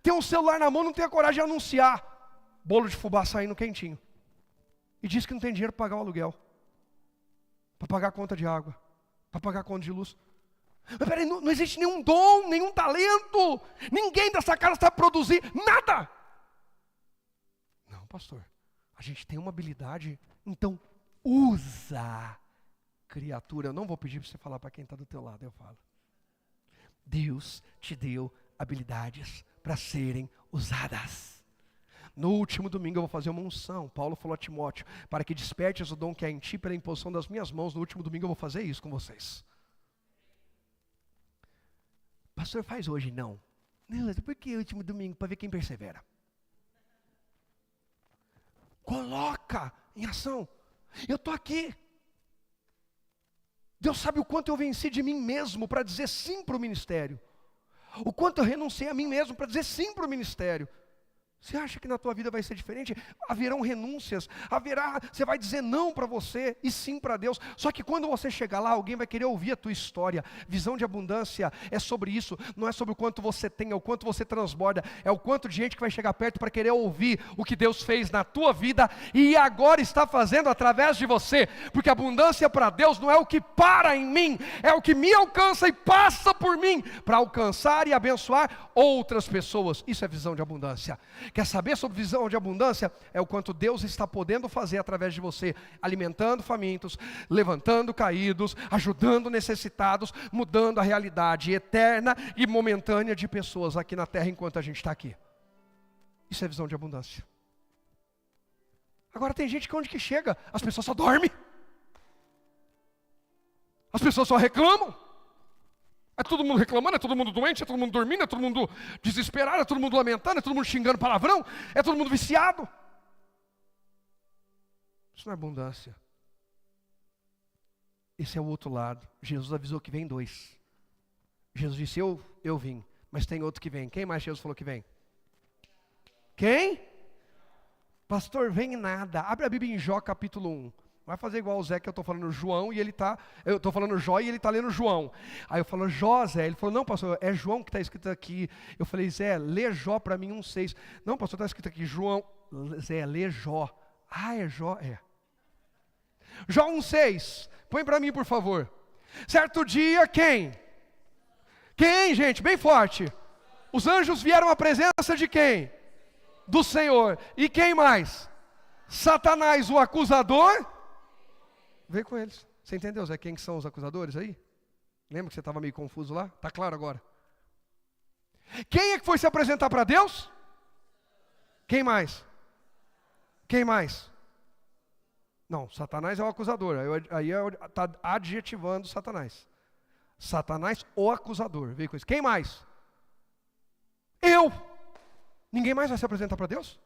Tem um celular na mão, não tem a coragem de anunciar bolo de fubá saindo quentinho. E diz que não tem dinheiro para pagar o aluguel, para pagar a conta de água, para pagar a conta de luz. Mas peraí, não existe nenhum dom, nenhum talento. Ninguém dessa casa sabe produzir nada. Não, pastor, a gente tem uma habilidade, então usa, criatura. Eu não vou pedir para você falar para quem está do teu lado, eu falo. Deus te deu habilidades para serem usadas. No último domingo eu vou fazer uma unção. Paulo falou a Timóteo, para que despertes o dom que há em ti pela imposição das minhas mãos. No último domingo eu vou fazer isso com vocês. Pastor, faz hoje? Não. Não, por que o último domingo? Para ver quem persevera. Coloca em ação. Eu estou aqui. Deus sabe o quanto eu venci de mim mesmo para dizer sim para o ministério. O quanto eu renunciei a mim mesmo para dizer sim para o ministério. Você acha que na tua vida vai ser diferente? Haverão renúncias, você vai dizer não para você e sim para Deus. Só que quando você chegar lá, alguém vai querer ouvir a tua história. Visão de abundância é sobre isso, não é sobre o quanto você tem, é o quanto você transborda, é o quanto de gente que vai chegar perto para querer ouvir o que Deus fez na tua vida e agora está fazendo através de você. Porque abundância para Deus não é o que para em mim, é o que me alcança e passa por mim para alcançar e abençoar outras pessoas. Isso é visão de abundância. Quer saber sobre visão de abundância? É o quanto Deus está podendo fazer através de você, alimentando famintos, levantando caídos, ajudando necessitados, mudando a realidade eterna e momentânea de pessoas aqui na terra enquanto a gente está aqui. Isso é visão de abundância. Agora tem gente que onde que chega, as pessoas só dormem, as pessoas só reclamam. É todo mundo reclamando, é todo mundo doente, é todo mundo dormindo, é todo mundo desesperado, é todo mundo lamentando, é todo mundo xingando palavrão, é todo mundo viciado. Isso não é abundância. Esse é o outro lado. Jesus avisou que vem dois. Jesus disse, eu vim, mas tem outro que vem. Quem mais Jesus falou que vem? Quem? Pastor, vem nada. Abre a Bíblia em Jó capítulo 1. Vai fazer igual o Zé que eu estou falando João e eu estou falando Jó e ele está lendo João. Aí eu falo, Jó, Zé. Ele falou, não, pastor, é João que está escrito aqui. Eu falei, Zé, lê Jó para mim 1,6. Não, pastor, está escrito aqui João. Zé, lê Jó. Ah, é Jó? É. Jó 1,6. Põe para mim, por favor. Certo dia, quem? Quem, gente? Bem forte. Os anjos vieram à presença de quem? Do Senhor. E quem mais? Satanás, o acusador. Veio com eles. Você entendeu, Zé, quem que são os acusadores aí? Lembra que você estava meio confuso lá? Está claro agora. Quem é que foi se apresentar para Deus? Quem mais? Quem mais? Não, Satanás é o acusador. Aí está adjetivando Satanás. Satanás, o acusador. Veio com isso. Quem mais? Eu. Ninguém mais vai se apresentar para Deus?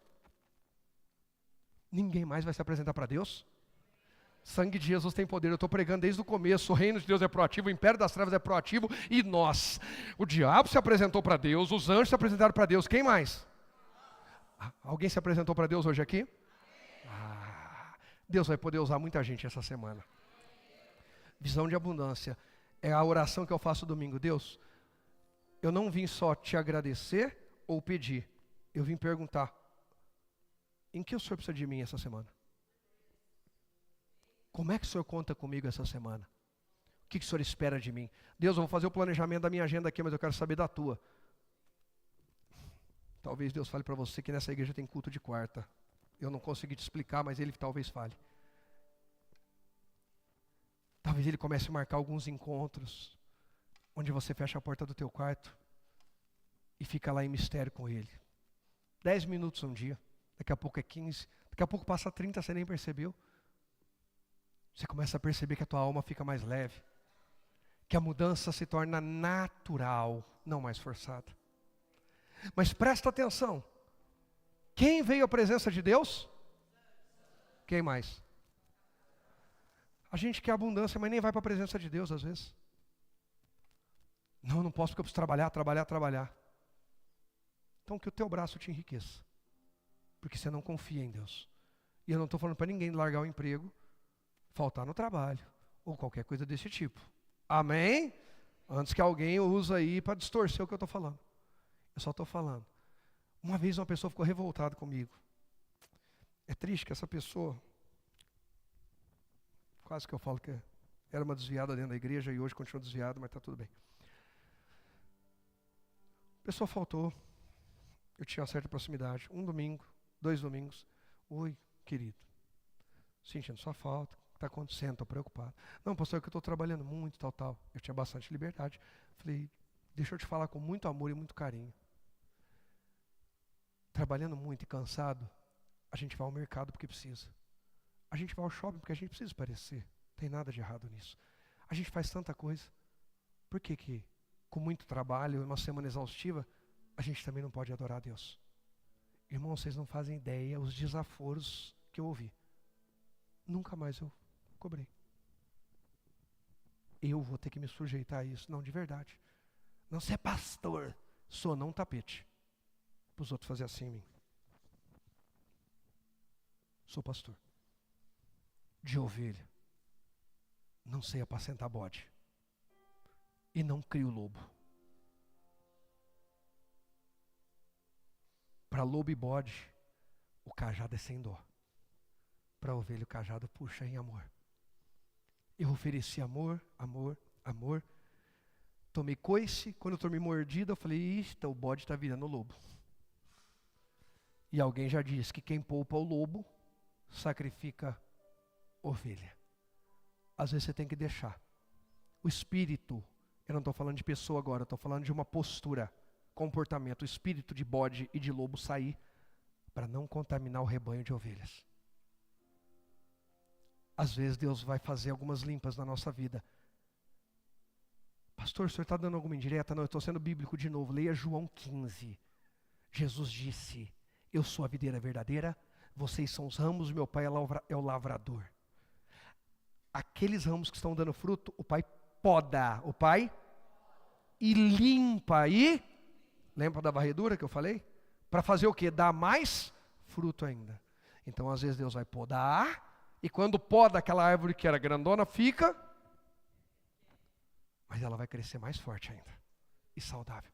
Ninguém mais vai se apresentar para Deus? Sangue de Jesus tem poder, eu estou pregando desde o começo, o reino de Deus é proativo, o império das trevas é proativo, e nós, o diabo se apresentou para Deus, os anjos se apresentaram para Deus, quem mais? Alguém se apresentou para Deus hoje aqui? Deus vai poder usar muita gente essa semana. Visão de abundância, é a oração que eu faço domingo. Deus, eu não vim só te agradecer ou pedir, eu vim perguntar, em que o Senhor precisa de mim essa semana? Como é que o Senhor conta comigo essa semana? O que o Senhor espera de mim? Deus, eu vou fazer o planejamento da minha agenda aqui, mas eu quero saber da tua. Talvez Deus fale para você que nessa igreja tem culto de quarta. Eu não consegui te explicar, mas Ele talvez fale. Talvez Ele comece a marcar alguns encontros, onde você fecha a porta do teu quarto e fica lá em mistério com Ele. 10 minutos um dia, daqui a pouco é 15, daqui a pouco passa 30, você nem percebeu. Você começa a perceber que a tua alma fica mais leve, que a mudança se torna natural, não mais forçada. Mas presta atenção, quem veio à presença de Deus? Quem mais? A gente quer abundância, mas nem vai para a presença de Deus às vezes. Não posso porque eu preciso trabalhar. Então que o teu braço te enriqueça, porque você não confia em Deus. E eu não estou falando para ninguém largar o emprego, faltar no trabalho, ou qualquer coisa desse tipo. Amém? Antes que alguém use aí para distorcer o que eu estou falando. Eu só estou falando. Uma vez uma pessoa ficou revoltada comigo. É triste que essa pessoa, quase que eu falo que era uma desviada dentro da igreja e hoje continua desviada, mas está tudo bem. A pessoa faltou. Eu tinha uma certa proximidade. 1 domingo, 2 domingos. Oi, querido. Sentindo sua falta. O que está acontecendo? Estou preocupado. Não, pastor, é que eu estou trabalhando muito, tal. Eu tinha bastante liberdade. Falei, deixa eu te falar com muito amor e muito carinho. Trabalhando muito e cansado, a gente vai ao mercado porque precisa. A gente vai ao shopping porque a gente precisa parecer. Não tem nada de errado nisso. A gente faz tanta coisa. Por que com muito trabalho e uma semana exaustiva, a gente também não pode adorar a Deus? Irmãos, vocês não fazem ideia os desaforos que eu ouvi. Nunca mais eu cobrei. Eu vou ter que me sujeitar a isso. Não, de verdade. Não, você é pastor. Sou não um tapete. Para os outros fazerem assim em mim. Sou pastor de ovelha. Não sei apacentar bode. E não crio lobo. Para lobo e bode, o cajado é sem dó. Para ovelha, o cajado puxa em amor. Eu ofereci amor, amor, amor. Tomei coice. Quando eu tomei mordida, eu falei, eita, o bode está virando lobo. E alguém já disse que quem poupa o lobo, sacrifica ovelha. Às vezes você tem que deixar. O espírito, eu não estou falando de pessoa agora, estou falando de uma postura, comportamento, o espírito de bode e de lobo sair para não contaminar o rebanho de ovelhas. Às vezes Deus vai fazer algumas limpas na nossa vida. Pastor, o senhor está dando alguma indireta? Não, eu estou sendo bíblico de novo. Leia João 15. Jesus disse, eu sou a videira verdadeira, vocês são os ramos, meu pai é o lavrador. Aqueles ramos que estão dando fruto, o pai poda, e limpa, e lembra da varredura que eu falei? Para fazer o quê? Dar mais fruto ainda. Então às vezes Deus vai podar, e quando poda aquela árvore que era grandona, fica, mas ela vai crescer mais forte ainda, e saudável.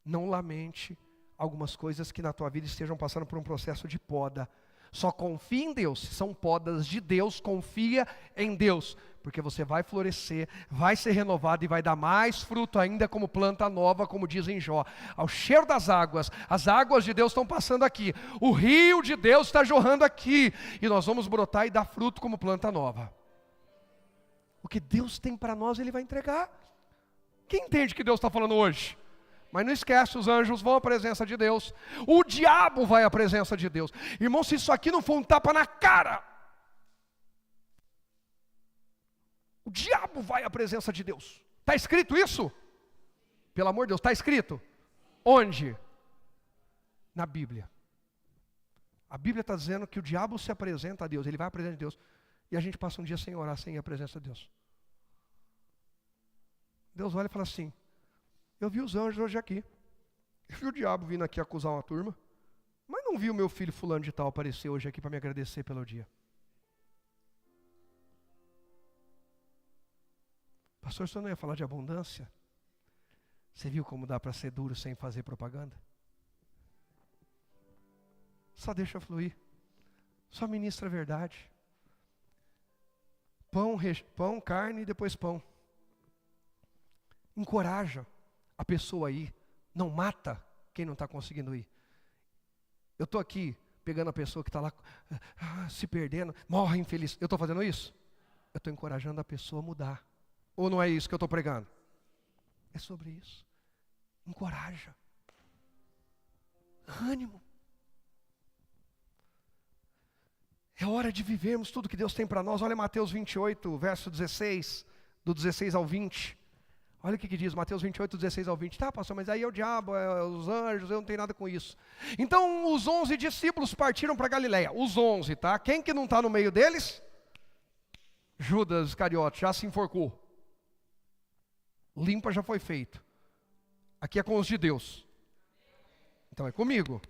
Não lamente algumas coisas que na tua vida estejam passando por um processo de poda. Só confia em Deus, se são podas de Deus, confia em Deus, porque você vai florescer, vai ser renovado e vai dar mais fruto ainda como planta nova, como diz em Jó. Ao cheiro das águas, as águas de Deus estão passando aqui, o rio de Deus está jorrando aqui, e nós vamos brotar e dar fruto como planta nova. O que Deus tem para nós, Ele vai entregar. Quem entende o que Deus está falando hoje? Mas não esquece, os anjos vão à presença de Deus. O diabo vai à presença de Deus. Irmão, se isso aqui não for um tapa na cara, o diabo vai à presença de Deus. Está escrito isso? Pelo amor de Deus, está escrito? Onde? Na Bíblia. A Bíblia está dizendo que o diabo se apresenta a Deus, ele vai à presença de Deus. E a gente passa um dia sem orar, sem ir à presença de Deus. Deus olha e fala assim, eu vi os anjos hoje aqui. Eu vi o diabo vindo aqui acusar uma turma. Mas não vi o meu filho fulano de tal aparecer hoje aqui para me agradecer pelo dia. Pastor, o senhor não ia falar de abundância? Você viu como dá para ser duro sem fazer propaganda? Só deixa fluir. Só ministra a verdade. Pão, carne e depois pão. Encoraja a pessoa aí, não mata quem não está conseguindo ir. Eu estou aqui pegando a pessoa que está lá se perdendo, morre infeliz. Eu estou fazendo isso? Eu estou encorajando a pessoa a mudar. Ou não é isso que eu estou pregando? É sobre isso. Encoraja. Ânimo. É hora de vivermos tudo que Deus tem para nós. Olha Mateus 28, verso 16, do 16 ao 20. Olha o que diz, Mateus 28, 16 ao 20. Tá, pastor, mas aí é o diabo, é os anjos, eu não tenho nada com isso. Então os 11 discípulos partiram para Galileia. Os 11, tá? Quem que não está no meio deles? Judas Iscariote, já se enforcou. Limpa já foi feito. Aqui é com os de Deus. Então é comigo.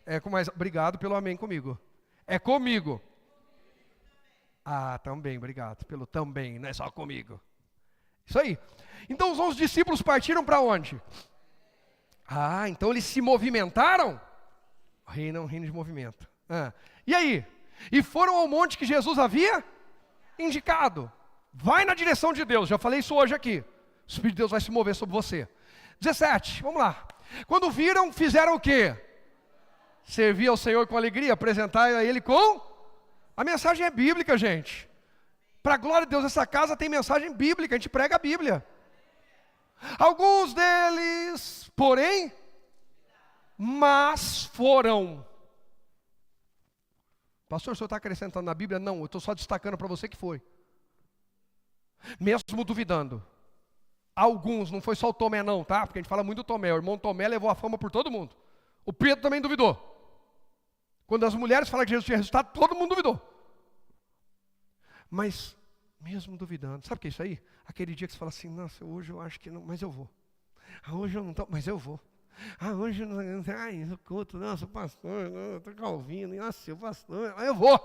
É com mais. Obrigado pelo amém comigo. É comigo. Ah, também, obrigado pelo também, não é só comigo. Isso aí. Então os 11 discípulos partiram para onde? Ah, então eles se movimentaram? Reino de movimento. E aí? E foram ao monte que Jesus havia indicado. Vai na direção de Deus, já falei isso hoje aqui. O Espírito de Deus vai se mover sobre você. 17, vamos lá. Quando viram, fizeram o quê? Servir ao Senhor com alegria, apresentar a Ele com... A mensagem é bíblica, gente. Para a glória de Deus, essa casa tem mensagem bíblica, a gente prega a Bíblia. Alguns deles, porém, mas foram. Pastor, o senhor está acrescentando na Bíblia? Não, eu estou só destacando para você que foi. Mesmo duvidando. Alguns, não foi só o Tomé não, tá? Porque a gente fala muito do Tomé, o irmão Tomé levou a fama por todo mundo. O Pedro também duvidou. Quando as mulheres falaram que Jesus tinha ressuscitado, todo mundo duvidou. Mas, mesmo duvidando, sabe o que é isso aí? Aquele dia que você fala assim, nossa, hoje eu acho que não, mas eu vou. Hoje eu não estou, mas eu vou. Hoje não o culto, não, sou pastor, não, estou calvino, nossa, eu pastor, mas eu vou.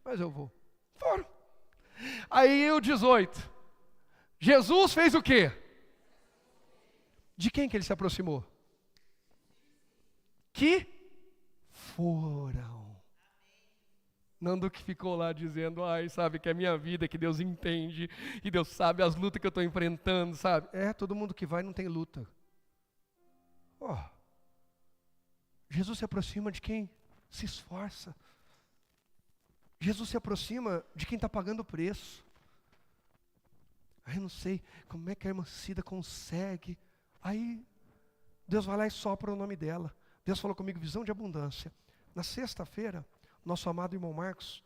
Mas eu vou. Foram. Aí o 18. Jesus fez o quê? De quem que ele se aproximou? Que foram. Não do que ficou lá dizendo, sabe, que é a minha vida, que Deus entende, e Deus sabe as lutas que eu estou enfrentando, sabe? Todo mundo que vai não tem luta. Jesus se aproxima de quem se esforça. Jesus se aproxima de quem está pagando o preço. Eu não sei como é que a irmã Cida consegue. Aí Deus vai lá e sopra o nome dela. Deus falou comigo, visão de abundância. Na sexta-feira, nosso amado irmão Marcos,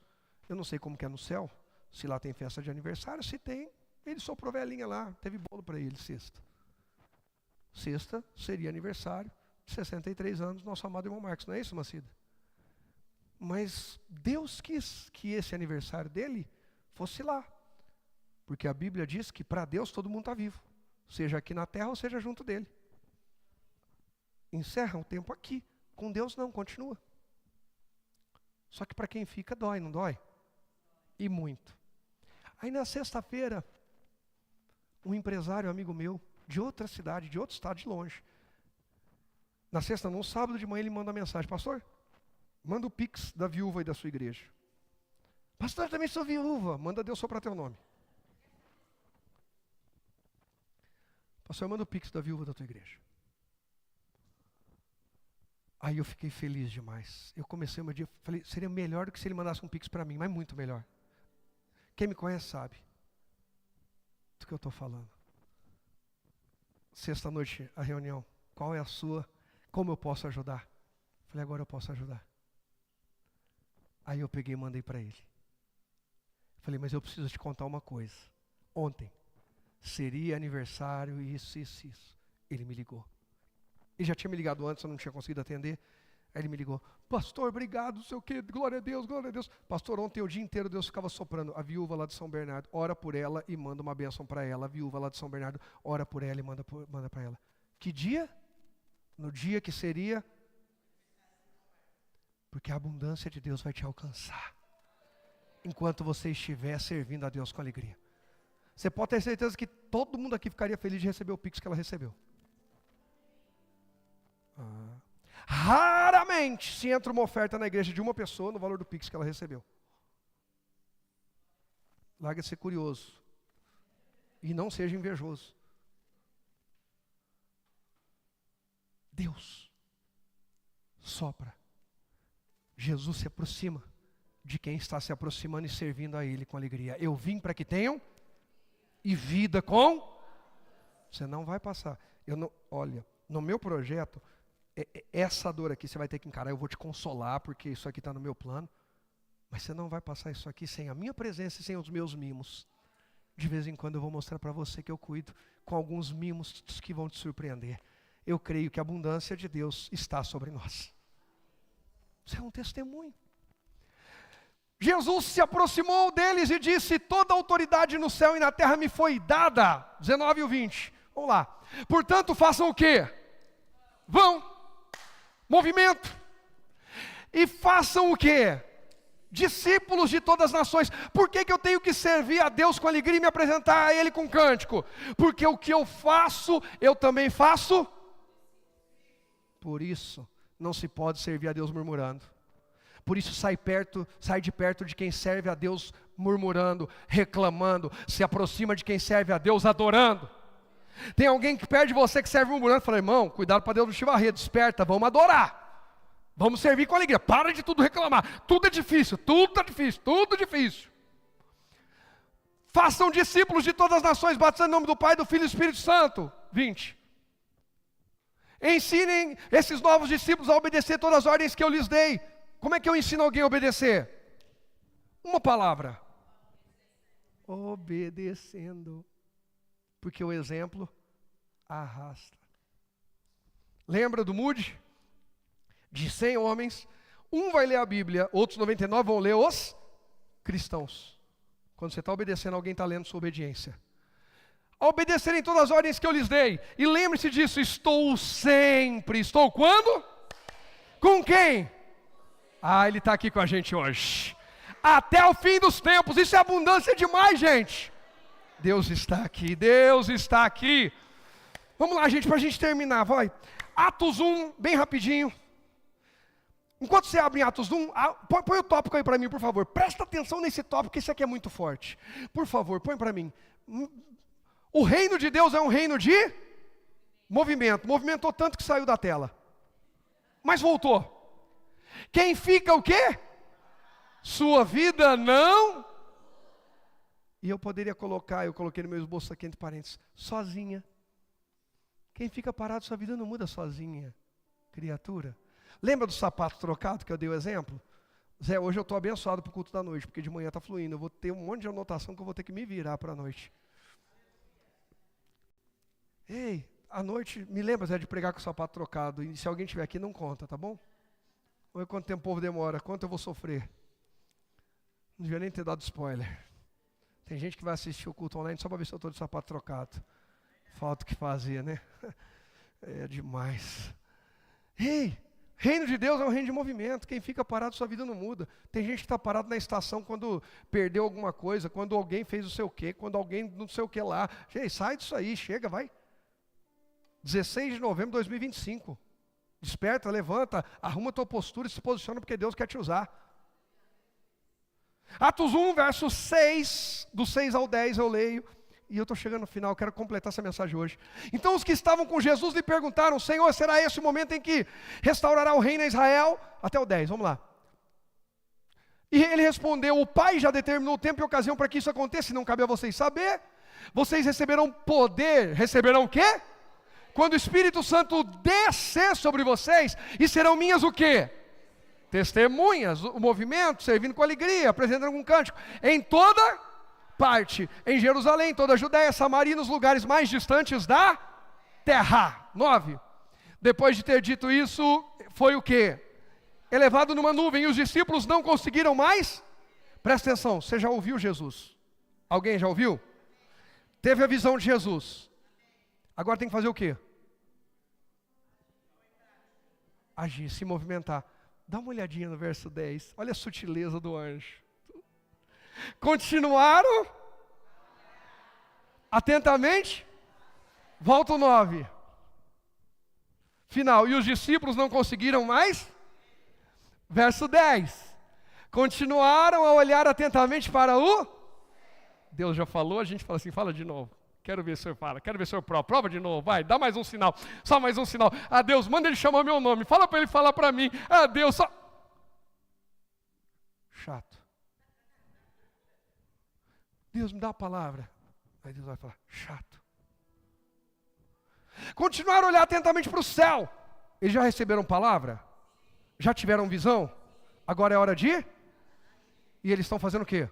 eu não sei como que é no céu, se lá tem festa de aniversário, se tem, ele soprou velhinha lá, teve bolo para ele sexta. Sexta seria aniversário de 63 anos, nosso amado irmão Marcos, não é isso, Macida? Mas Deus quis que esse aniversário dele fosse lá. Porque a Bíblia diz que para Deus todo mundo está vivo. Seja aqui na terra ou seja junto dele. Encerra o tempo aqui. Com Deus não, continua. Só que para quem fica dói, não dói? E muito. Aí na sexta-feira, um empresário amigo meu, de outra cidade, de outro estado de longe. Na sexta, no sábado de manhã ele manda uma mensagem, pastor, manda o pix da viúva aí da sua igreja. Pastor, eu também sou viúva, manda Deus soprar teu nome. Pastor, manda o pix da viúva da tua igreja. Aí eu fiquei feliz demais. Eu comecei o meu dia, falei, seria melhor do que se ele mandasse um pix para mim, mas muito melhor. Quem me conhece sabe do que eu estou falando. Sexta-noite, a reunião, qual é a sua? Como eu posso ajudar? Falei, agora eu posso ajudar. Aí eu peguei e mandei para ele. Falei, mas eu preciso te contar uma coisa. Ontem seria aniversário, isso. Ele me ligou. Ele já tinha me ligado antes, eu não tinha conseguido atender. Aí ele me ligou, pastor, obrigado, não sei o quê, glória a Deus, glória a Deus. Pastor, ontem o dia inteiro Deus ficava soprando. A viúva lá de São Bernardo, ora por ela e manda uma bênção para ela. A viúva lá de São Bernardo, ora por ela e manda para ela. Que dia? No dia que seria? Porque a abundância de Deus vai te alcançar. Enquanto você estiver servindo a Deus com alegria. Você pode ter certeza que todo mundo aqui ficaria feliz de receber o pix que ela recebeu. Raramente se entra uma oferta na igreja de uma pessoa no valor do pix que ela recebeu. Larga de ser curioso. E não seja invejoso. Deus sopra. Jesus se aproxima de quem está se aproximando e servindo a Ele com alegria. Eu vim para que tenham e vida com. Você não vai passar. Olha, no meu projeto, essa dor aqui você vai ter que encarar. Eu vou te consolar porque isso aqui está no meu plano. Mas você não vai passar isso aqui sem a minha presença e sem os meus mimos. De vez em quando eu vou mostrar para você que eu cuido com alguns mimos que vão te surpreender. Eu creio que a abundância de Deus está sobre nós. Isso é um testemunho. Jesus se aproximou deles e disse, toda a autoridade no céu e na terra me foi dada. 19 e 20. Vamos lá. Portanto, façam o quê? Vão. Movimento. E façam o quê? Discípulos de todas as nações. Por que eu tenho que servir a Deus com alegria e me apresentar a Ele com cântico? Porque o que eu faço, eu também faço. Por isso, não se pode servir a Deus murmurando. Por isso sai de perto de quem serve a Deus murmurando, reclamando. Se aproxima de quem serve a Deus adorando. Tem alguém que perde você que serve murmurando. Fala, irmão, cuidado para Deus não te varrer, desperta, vamos adorar. Vamos servir com alegria, para de tudo reclamar. Tudo é difícil, tudo é difícil, tudo é difícil. Façam discípulos de todas as nações, batizando em nome do Pai, do Filho e do Espírito Santo. 20. Ensinem esses novos discípulos a obedecer todas as ordens que eu lhes dei. Como é que eu ensino alguém a obedecer? Uma palavra. Obedecendo. Porque o exemplo arrasta. Lembra do Moody? De 100 homens, um vai ler a Bíblia, outros 99 vão ler os cristãos. Quando você está obedecendo, alguém está lendo sua obediência. a obedecerem todas as ordens que eu lhes dei. E lembre-se disso, estou quando? Com quem? Ele está aqui com a gente hoje. Até o fim dos tempos. Isso é abundância demais, gente. Deus está aqui, Deus está aqui. Vamos lá, gente, para a gente terminar, vai. Atos 1, bem rapidinho. Enquanto você abre em Atos 1, põe o tópico aí para mim, por favor. Presta atenção nesse tópico, que esse aqui é muito forte. Por favor, põe para mim. O reino de Deus é um reino de movimento. Movimentou tanto que saiu da tela. Mas voltou. Quem fica o quê? Sua vida não. E eu poderia colocar, eu coloquei no meu esboço aqui entre parênteses, sozinha. Quem fica parado, sua vida não muda sozinha, criatura. Lembra do sapato trocado que eu dei o exemplo? Zé, hoje eu estou abençoado para o culto da noite, porque de manhã está fluindo. Eu vou ter um monte de anotação que eu vou ter que me virar para a noite. Ei, à noite, me lembra, Zé, de pregar com o sapato trocado. E se alguém estiver aqui, não conta, tá bom? Vamos ver quanto tempo o povo demora, quanto eu vou sofrer. Não devia nem ter dado spoiler. Tem gente que vai assistir o culto online só para ver se eu estou de sapato trocado. Falta o que fazer, né? É demais. Ei, reino de Deus é um reino de movimento. Quem fica parado, sua vida não muda. Tem gente que está parado na estação quando perdeu alguma coisa, quando alguém fez o seu quê, quando alguém não sei o que lá. Gente, sai disso aí, chega, vai. 16 de novembro de 2025. Desperta, levanta, arruma a tua postura e se posiciona porque Deus quer te usar. Atos 1, verso 6, do 6 ao 10 eu leio. E eu estou chegando no final, quero completar essa mensagem hoje. Então os que estavam com Jesus lhe perguntaram: Senhor, será esse o momento em que restaurará o reino a Israel? Até o 10, vamos lá. E ele respondeu: o Pai já determinou o tempo e a ocasião para que isso aconteça, e não cabe a vocês saber. Vocês receberão poder, receberão o quê? Quando o Espírito Santo descer sobre vocês, e serão minhas o quê? Testemunhas, o movimento, servindo com alegria, apresentando um cântico, em toda parte, em Jerusalém, toda a Judéia, Samaria, nos lugares mais distantes da terra. 9. Depois de ter dito isso, foi o quê? Elevado numa nuvem, e os discípulos não conseguiram mais. Presta atenção, você já ouviu Jesus? Alguém já ouviu? Teve a visão de Jesus. Agora tem que fazer o quê? Agir, se movimentar. Dá uma olhadinha no verso 10. Olha a sutileza do anjo. Continuaram atentamente. Volta o 9. Final. E os discípulos não conseguiram mais. Verso 10. Continuaram a olhar atentamente para o. Deus já falou, a gente fala assim, fala de novo. Quero ver se o senhor fala, quero ver se o senhor prova de novo, vai, dá mais um sinal, só mais um sinal. Deus, manda ele chamar meu nome, fala para ele falar para mim. Deus, só... Chato. Deus, me dá a palavra. Aí Deus vai falar, chato. Continuaram a olhar atentamente para o céu. Eles já receberam palavra? Já tiveram visão? Agora é hora de ir? E eles estão fazendo o quê?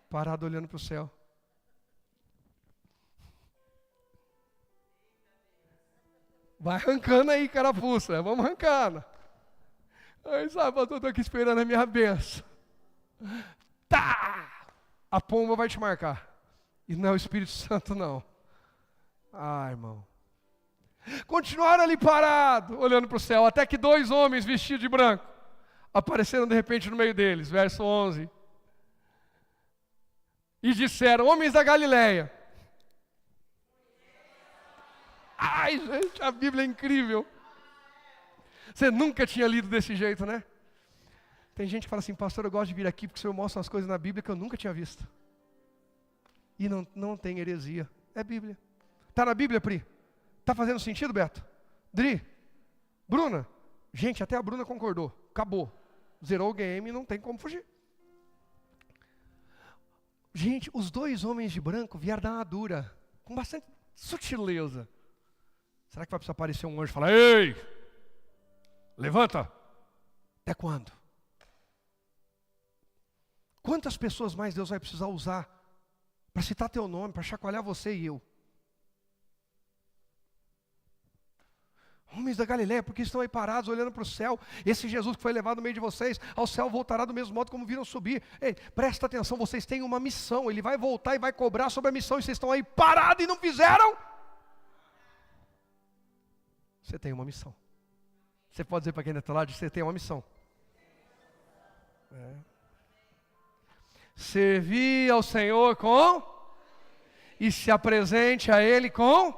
Parado olhando para o céu. Vai arrancando aí, carapuça. Vamos arrancando. Aí, sabe, eu estou aqui esperando a minha bênção. Tá! A pomba vai te marcar. E não é o Espírito Santo, não. Irmão. Continuaram ali parados, olhando para o céu, até que 2 homens vestidos de branco apareceram de repente no meio deles. Verso 11. E disseram: homens da Galileia. Ai, gente, a Bíblia é incrível. Você nunca tinha lido desse jeito, né? Tem gente que fala assim: pastor, eu gosto de vir aqui porque o senhor mostra umas coisas na Bíblia que eu nunca tinha visto. E não tem heresia. É Bíblia. Está na Bíblia, Pri? Está fazendo sentido, Beto? Dri? Bruna? Gente, até a Bruna concordou. Acabou. Zerou o game e não tem como fugir. Gente, os 2 homens de branco vieram da armadura, com bastante sutileza. Será que vai precisar aparecer um anjo e falar: ei, levanta? Até quando? Quantas pessoas mais Deus vai precisar usar para citar teu nome, para chacoalhar você e eu? Homens da Galileia, porque estão aí parados, olhando para o céu? Esse Jesus que foi levado no meio de vocês, ao céu voltará do mesmo modo como viram subir. Ei, presta atenção, vocês têm uma missão. Ele vai voltar e vai cobrar sobre a missão. E vocês estão aí parados e não fizeram? Você tem uma missão. Você pode dizer para quem está do teu lado, você tem uma missão. Servir ao Senhor com... E se apresente a Ele com...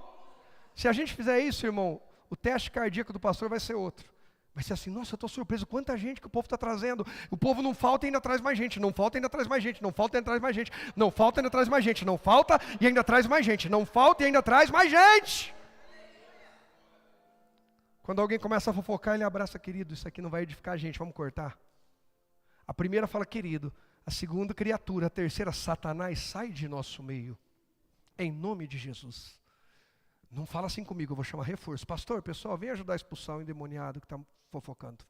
Se a gente fizer isso, irmão, o teste cardíaco do pastor vai ser outro. Vai ser assim, nossa, eu estou surpreso, quanta gente que o povo está trazendo. O povo não falta e ainda traz mais gente, não falta e ainda traz mais gente, não falta e ainda traz mais gente, não falta e ainda traz mais gente, não falta e ainda traz mais gente, não falta e ainda traz mais gente. Quando alguém começa a fofocar, ele abraça, querido, isso aqui não vai edificar a gente, vamos cortar. A primeira fala, querido. A segunda, criatura. A terceira, Satanás, sai de nosso meio. Em nome de Jesus. Não fala assim comigo, eu vou chamar reforço. Pastor, pessoal, vem ajudar a expulsar o endemoniado que está fofocando.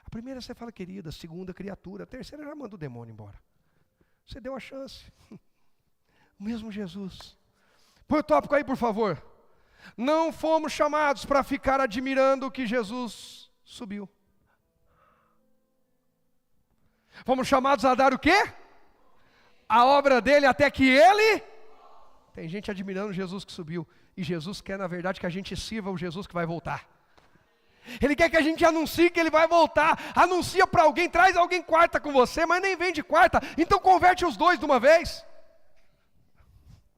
A primeira você fala, querida. A segunda, criatura. A terceira já manda o demônio embora. Você deu a chance. O mesmo Jesus. Põe o tópico aí, por favor. Não fomos chamados para ficar admirando que Jesus subiu. Fomos chamados a dar o quê? A obra dele até que ele... Tem gente admirando Jesus que subiu. E Jesus quer, na verdade, que a gente sirva o Jesus que vai voltar. Ele quer que a gente anuncie que ele vai voltar. Anuncia para alguém, traz alguém quarta com você, mas nem vem de quarta. Então converte os dois de uma vez.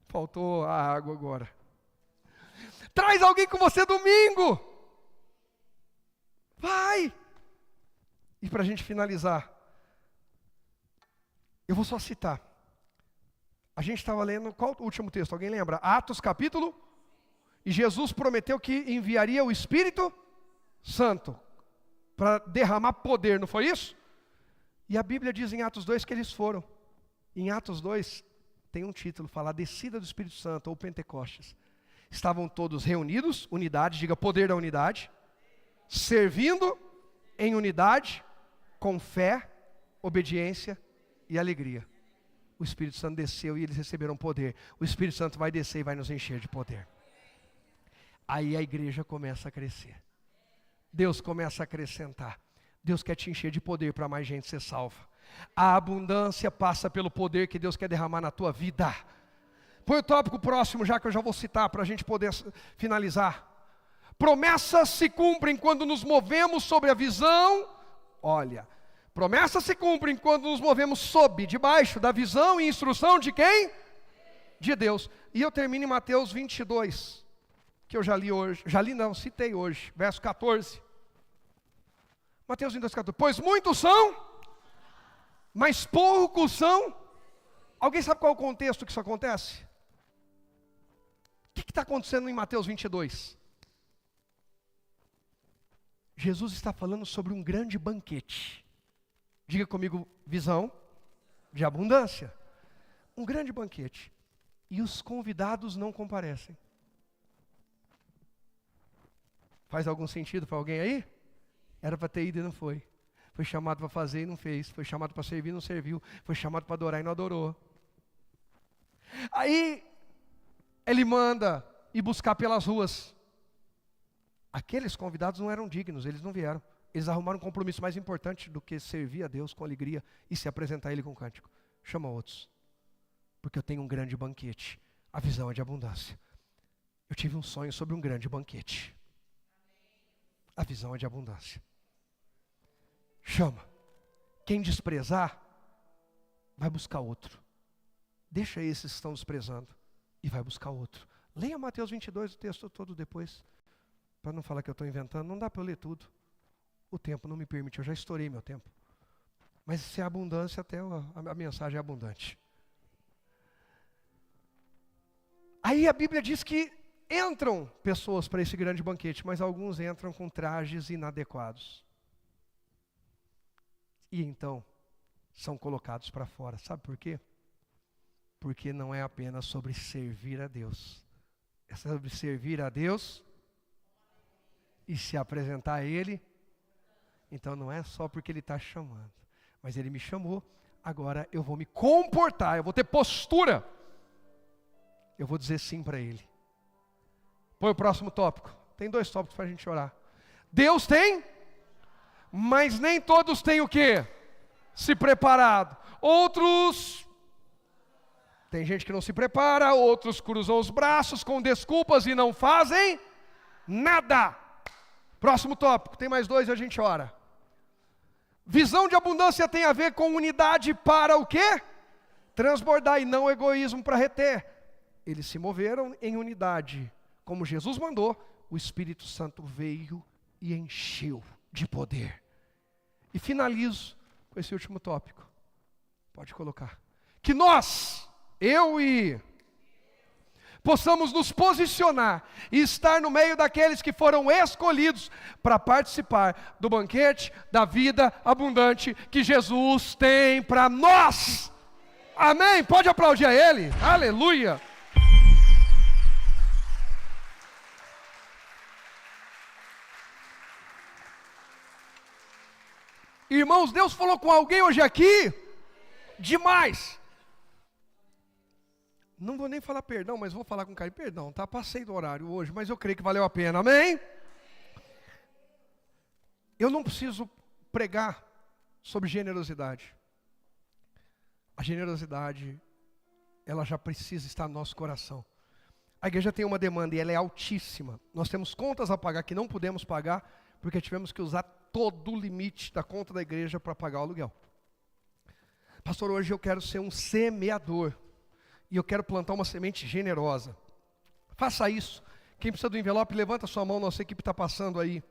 Faltou a água agora. Traz alguém com você domingo. Vai. E para a gente finalizar, eu vou só citar. A gente estava lendo, qual o último texto? Alguém lembra? Atos capítulo. E Jesus prometeu que enviaria o Espírito Santo para derramar poder, não foi isso? E a Bíblia diz em Atos 2 que eles foram. Em Atos 2 tem um título, fala a descida do Espírito Santo ou Pentecostes. Estavam todos reunidos, unidade, diga poder da unidade, servindo em unidade, com fé, obediência e alegria. O Espírito Santo desceu e eles receberam poder. O Espírito Santo vai descer e vai nos encher de poder. Aí a igreja começa a crescer. Deus começa a acrescentar. Deus quer te encher de poder para mais gente ser salva. A abundância passa pelo poder que Deus quer derramar na tua vida. Põe o tópico próximo, já que eu já vou citar, para a gente poder finalizar. Promessas se cumprem quando nos movemos sobre a visão. Olha, promessas se cumprem quando nos movemos debaixo da visão e instrução de quem? De Deus. E eu termino em Mateus 22, que eu já li hoje. Citei hoje, verso 14. Mateus 22, 14. Pois muitos são, mas poucos são. Alguém sabe qual é o contexto que isso acontece? O que está acontecendo em Mateus 22? Jesus está falando sobre um grande banquete. Diga comigo, visão de abundância. Um grande banquete. E os convidados não comparecem. Faz algum sentido para alguém aí? Era para ter ido e não foi. Foi chamado para fazer e não fez. Foi chamado para servir e não serviu. Foi chamado para adorar e não adorou. Aí ele manda ir buscar pelas ruas. Aqueles convidados não eram dignos, eles não vieram. Eles arrumaram um compromisso mais importante do que servir a Deus com alegria e se apresentar a Ele com cântico. Chama outros. Porque eu tenho um grande banquete. A visão é de abundância. Eu tive um sonho sobre um grande banquete. A visão é de abundância. Chama. Quem desprezar, vai buscar outro. Deixa esses que estão desprezando e vai buscar outro. Leia Mateus 22, o texto todo depois. Para não falar que eu estou inventando, não dá para eu ler tudo. O tempo não me permite, eu já estourei meu tempo. Mas se é abundância, até a mensagem é abundante. Aí a Bíblia diz que entram pessoas para esse grande banquete, mas alguns entram com trajes inadequados. E então, são colocados para fora. Sabe por quê? Porque não é apenas sobre servir a Deus. É sobre servir a Deus e se apresentar a Ele. Então não é só porque Ele está chamando. Mas Ele me chamou, agora eu vou me comportar, eu vou ter postura. Eu vou dizer sim para Ele. Põe o próximo tópico. Tem 2 tópicos para a gente orar. Deus tem, mas nem todos têm o quê? Se preparado. Outros, tem gente que não se prepara, outros cruzam os braços com desculpas e não fazem nada. Próximo tópico, tem mais 2 e a gente ora. Visão de abundância tem a ver com unidade para o quê? Transbordar e não egoísmo para reter. Eles se moveram em unidade. Como Jesus mandou, o Espírito Santo veio e encheu de poder. E finalizo com esse último tópico. Pode colocar. Que nós, eu e possamos nos posicionar e estar no meio daqueles que foram escolhidos para participar do banquete da vida abundante que Jesus tem para nós. Amém? Pode aplaudir a Ele. Aleluia. Irmãos, Deus falou com alguém hoje aqui demais. Não vou nem falar perdão, mas vou falar com carinho. Perdão, tá? Passei do horário hoje, mas eu creio que valeu a pena. Amém? Eu não preciso pregar sobre generosidade. A generosidade, ela já precisa estar no nosso coração. A igreja tem uma demanda e ela é altíssima. Nós temos contas a pagar que não podemos pagar, porque tivemos que usar todo o limite da conta da igreja para pagar o aluguel. Pastor, hoje eu quero ser um semeador. E eu quero plantar uma semente generosa. Faça isso. Quem precisa do envelope, levanta sua mão, nossa equipe está passando aí.